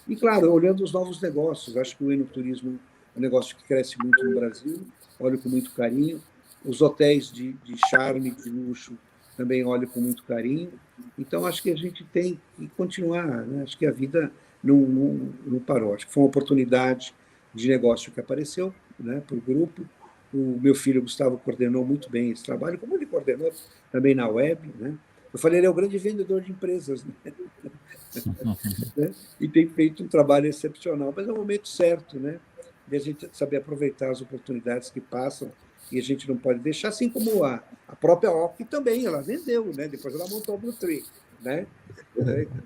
E, claro, olhando os novos negócios, acho que o enoturismo é um negócio que cresce muito no Brasil, olho com muito carinho. Os hotéis de charme, de luxo, também olho com muito carinho. Então, acho que a gente tem que continuar, né? Acho que a vida não parou. Acho que foi uma oportunidade de negócio que apareceu, né, para o grupo. O meu filho, Gustavo, coordenou muito bem esse trabalho, como ele coordenou também na web, né? Eu falei, ele é o grande vendedor de empresas, né? E tem feito um trabalho excepcional, mas é o momento certo, né? De a gente saber aproveitar as oportunidades que passam e a gente não pode deixar, assim como a própria OC também, ela vendeu, né? Depois ela montou a Blue Tree, né?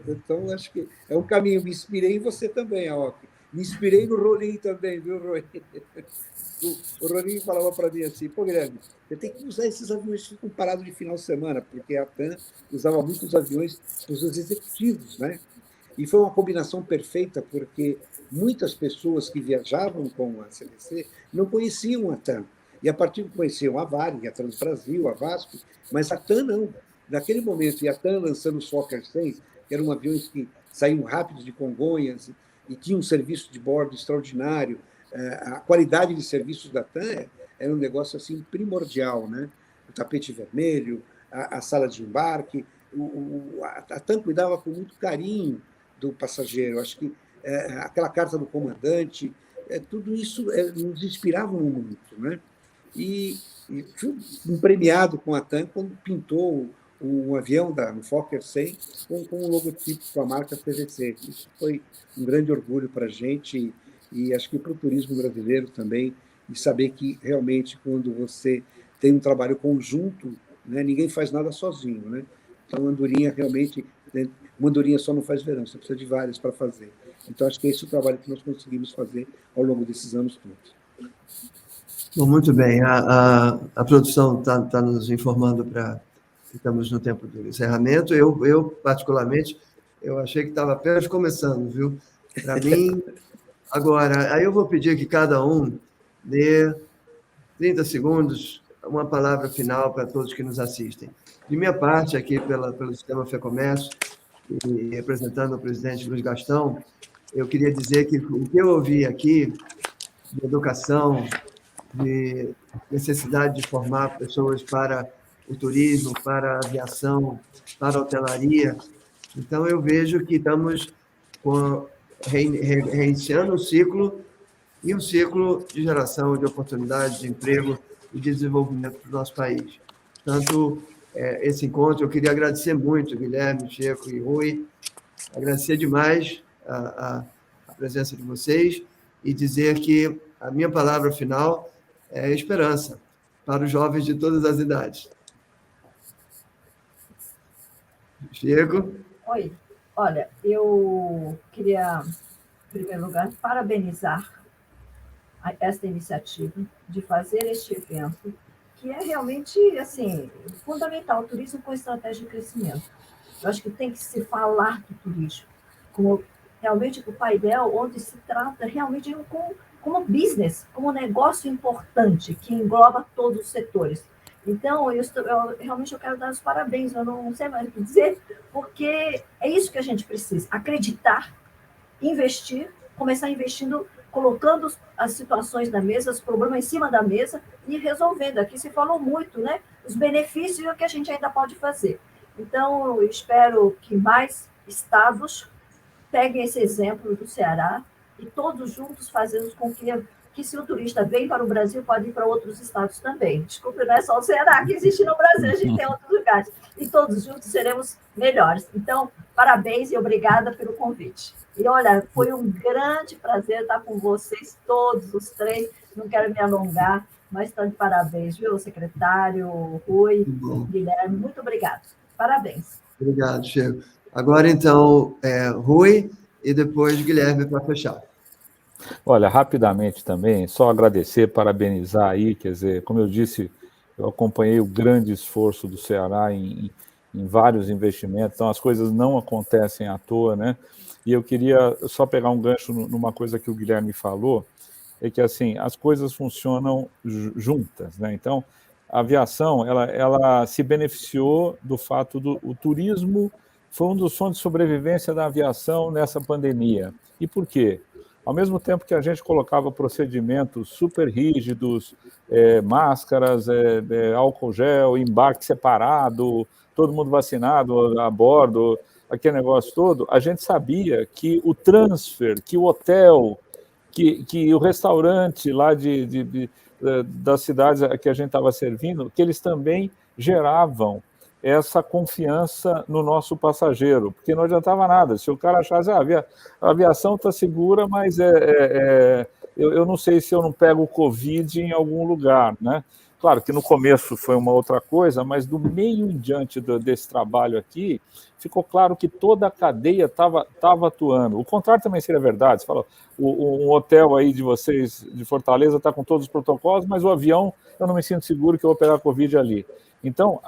Então, acho que é um caminho. Me inspirei em você também, a OC. Me inspirei no Rolim também, viu, Rolim? O Rolim falava para mim assim, pô, Guilherme, você tem que usar esses aviões que ficam parados de final de semana, porque a TAM usava muitos aviões para os executivos, né? E foi uma combinação perfeita, porque muitas pessoas que viajavam com a CVC não conheciam a TAM. E a partir de conheciam a Varig, a Transbrasil, a Vasco, mas a TAM não. Naquele momento, e a TAM lançando os Fokker 100, que eram aviões que saíam rápidos de Congonhas e tinham um serviço de bordo extraordinário, a qualidade de serviços da TAM era um negócio assim primordial, né? O tapete vermelho, a sala de embarque, a TAM cuidava com muito carinho do passageiro. Acho que aquela carta do comandante, tudo isso nos inspirava muito, né? E fui premiado com a TAM quando pintou um avião no Fokker 100 com um logotipo com a marca CVC. Isso foi um grande orgulho para a gente e acho que para o turismo brasileiro também, de saber que realmente quando você tem um trabalho conjunto, né, ninguém faz nada sozinho, né? Então, a andorinha realmente, né, uma andorinha só não faz verão, você precisa de várias para fazer. Então, acho que esse é o trabalho que nós conseguimos fazer ao longo desses anos todos. Bom, muito bem. A produção está nos informando que estamos no tempo do encerramento. Eu, particularmente, eu achei que estava apenas começando, viu? Para mim, Agora, aí eu vou pedir que cada um dê 30 segundos, uma palavra final para todos que nos assistem. De minha parte, aqui pelo Sistema FEComércio, e representando o presidente Luiz Gastão, eu queria dizer que o que eu ouvi aqui de educação, de necessidade de formar pessoas para o turismo, para a aviação, para a hotelaria. Então, eu vejo que estamos reiniciando um ciclo e um ciclo de geração de oportunidades de emprego e de desenvolvimento para o nosso país. Portanto, esse encontro, eu queria agradecer muito, Guilherme, Checo e Rui, agradecer demais a presença de vocês e dizer que a minha palavra final é esperança para os jovens de todas as idades. Checo. Oi, olha, eu queria, em primeiro lugar, parabenizar esta iniciativa de fazer este evento, que é realmente, assim, fundamental, o turismo com estratégia de crescimento. Eu acho que tem que se falar do turismo como realmente o painel onde se trata realmente como business, como negócio importante, que engloba todos os setores. Então, realmente eu quero dar os parabéns, eu não sei mais o que dizer, porque é isso que a gente precisa, acreditar, investir, começar investindo, colocando as situações na mesa, os problemas em cima da mesa e resolvendo. Aqui se falou muito, né? Os benefícios e o que a gente ainda pode fazer. Então, eu espero que mais estados peguem esse exemplo do Ceará e todos juntos fazemos com que se o turista vem para o Brasil, pode ir para outros estados também. Desculpe, não é só o Ceará que existe no Brasil, a gente tem outros lugares. E todos juntos seremos melhores. Então, parabéns e obrigada pelo convite. E, olha, foi um grande prazer estar com vocês todos, os três. Não quero me alongar, mas estão de parabéns, viu, secretário, Rui, Guilherme, muito obrigado. Parabéns. Obrigado, Checo. Agora, então, Rui e depois Guilherme para fechar. Olha, rapidamente também, só agradecer, parabenizar aí, quer dizer, como eu disse, eu acompanhei o grande esforço do Ceará em vários investimentos, então as coisas não acontecem à toa, né? E eu queria só pegar um gancho numa coisa que o Guilherme falou, é que, assim, as coisas funcionam juntas, né? Então, a aviação, ela se beneficiou do fato o turismo foi um dos fontes de sobrevivência da aviação nessa pandemia. E por quê? Ao mesmo tempo que a gente colocava procedimentos super rígidos, máscaras, álcool gel, embarque separado, todo mundo vacinado a bordo, aquele negócio todo, a gente sabia que o transfer, que o hotel, que o restaurante lá das cidades que a gente estava servindo, que eles também geravam essa confiança no nosso passageiro, porque não adiantava nada. Se o cara achasse, a aviação está segura, mas eu não sei se eu não pego o Covid em algum lugar, né? Claro que no começo foi uma outra coisa, mas do meio em diante desse trabalho aqui, ficou claro que toda a cadeia estava atuando. O contrário também seria verdade. Você fala, um hotel aí de vocês, de Fortaleza, está com todos os protocolos, mas o avião, eu não me sinto seguro que eu vou pegar Covid ali. Então,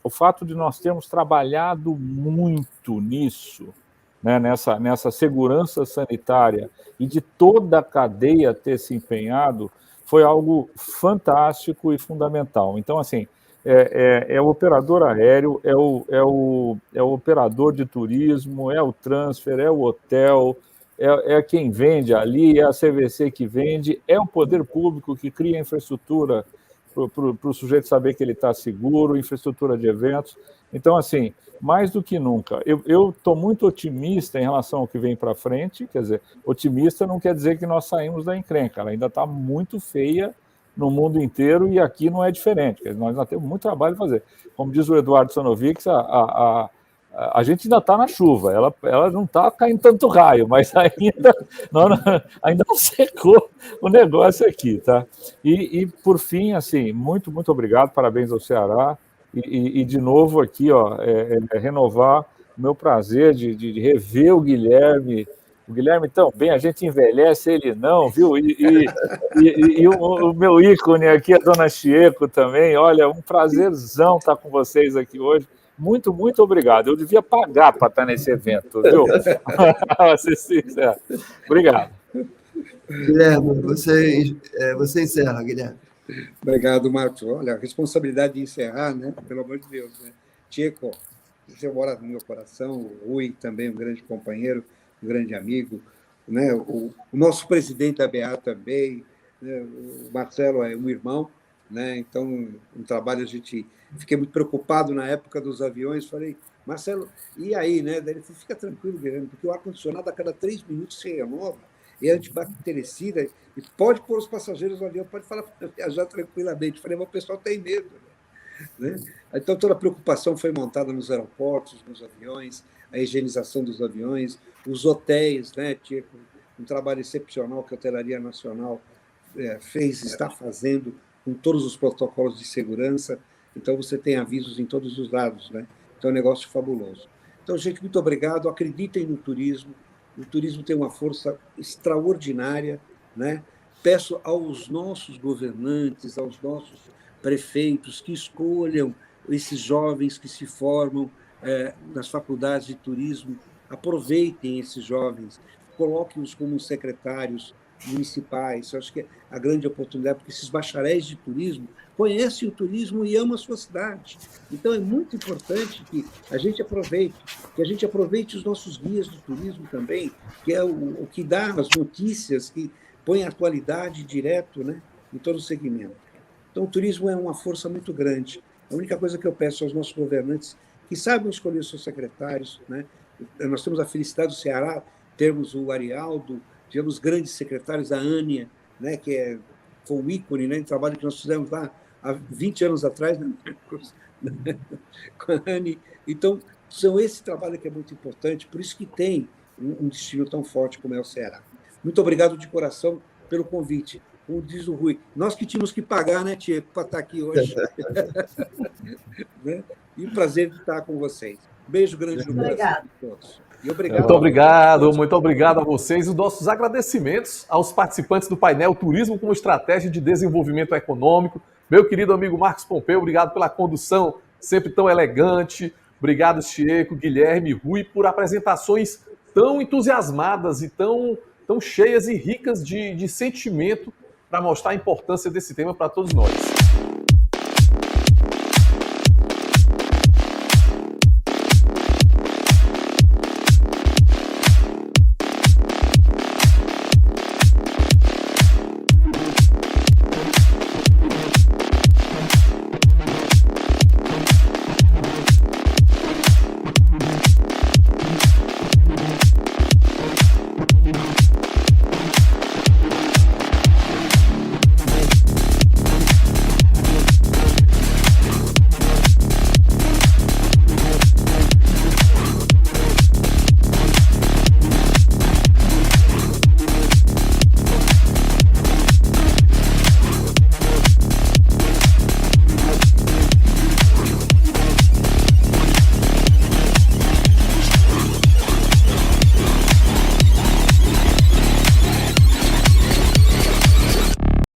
o fato de nós termos trabalhado muito nisso, né, nessa segurança sanitária e de toda a cadeia ter se empenhado, foi algo fantástico e fundamental. Então, assim, é o operador aéreo, é o operador de turismo, é o transfer, é o hotel, é quem vende ali, é a CVC que vende, é o poder público que cria infraestrutura para o sujeito saber que ele está seguro, infraestrutura de eventos. Então, assim, mais do que nunca, eu estou muito otimista em relação ao que vem para frente, quer dizer, otimista não quer dizer que nós saímos da encrenca, ela ainda está muito feia no mundo inteiro e aqui não é diferente, quer dizer, nós ainda temos muito trabalho a fazer. Como diz o Eduardo Sanovics, a gente ainda está na chuva, ela não está caindo tanto raio, mas ainda não secou o negócio aqui, tá? E por fim, assim, muito, muito obrigado, parabéns ao Ceará, e de novo aqui, ó, renovar o meu prazer de rever o Guilherme. O Guilherme, então, bem, a gente envelhece, ele não, viu? E o meu ícone aqui, a dona Chieco também, olha, um prazerzão estar com vocês aqui hoje. Muito, muito obrigado. Eu devia pagar para estar nesse evento, viu? Obrigado. Guilherme, você encerra, Guilherme. Obrigado, Marcos. Olha, a responsabilidade de encerrar, né? Pelo amor de Deus, né? Tcheco, você mora no meu coração, o Rui também, um grande companheiro, um grande amigo, né? O nosso presidente da BA também, né? O Marcelo é um irmão, né? Então, um trabalho fiquei muito preocupado na época dos aviões, falei, Marcelo, e aí, né? Daí ele falou, fica tranquilo, Guilherme, porque o ar-condicionado a cada 3 minutos se renova, é antibactericida, e pode pôr os passageiros no avião, pode falar para viajar tranquilamente. Falei, mas o pessoal tem medo, né? Então, toda a preocupação foi montada nos aeroportos, nos aviões, a higienização dos aviões, os hotéis, né? Tinha um trabalho excepcional que a Hotelaria Nacional está fazendo, com todos os protocolos de segurança. Então, você tem avisos em todos os lados, né? Então, é um negócio fabuloso. Então, gente, muito obrigado. Acreditem no turismo. O turismo tem uma força extraordinária, né? Peço aos nossos governantes, aos nossos prefeitos que escolham esses jovens que se formam nas faculdades de turismo, aproveitem esses jovens, coloquem-os como secretários municipais. Eu acho que é a grande oportunidade, porque esses bacharéis de turismo conhecem o turismo e amam a sua cidade. Então, é muito importante que a gente aproveite os nossos guias de turismo também, que é o que dá as notícias, que põe a atualidade direto, né, em todo o segmento. Então, o turismo é uma força muito grande. A única coisa que eu peço aos nossos governantes que saibam escolher os seus secretários, né? Nós temos a felicidade do Ceará, temos o Arialdo, tivemos grandes secretários, a Ânia, né, que foi um ícone, né, em trabalho que nós fizemos lá há 20 anos atrás, né, com a Ânia. Então, são esse trabalho que é muito importante, por isso que tem um destino tão forte como é o Ceará. Muito obrigado de coração pelo convite. Como diz o Rui, nós que tínhamos que pagar, né, Tcheco, para estar aqui hoje. Né? E um prazer de estar com vocês. Beijo grande no coração de todos. E obrigado. Muito obrigado a vocês. Os nossos agradecimentos aos participantes do painel Turismo como Estratégia de Desenvolvimento Econômico. Meu querido amigo Marcos Pompeu, obrigado pela condução sempre tão elegante. Obrigado, Tcheco, Guilherme, Rui, por apresentações tão entusiasmadas e tão cheias e ricas de sentimento para mostrar a importância desse tema para todos nós.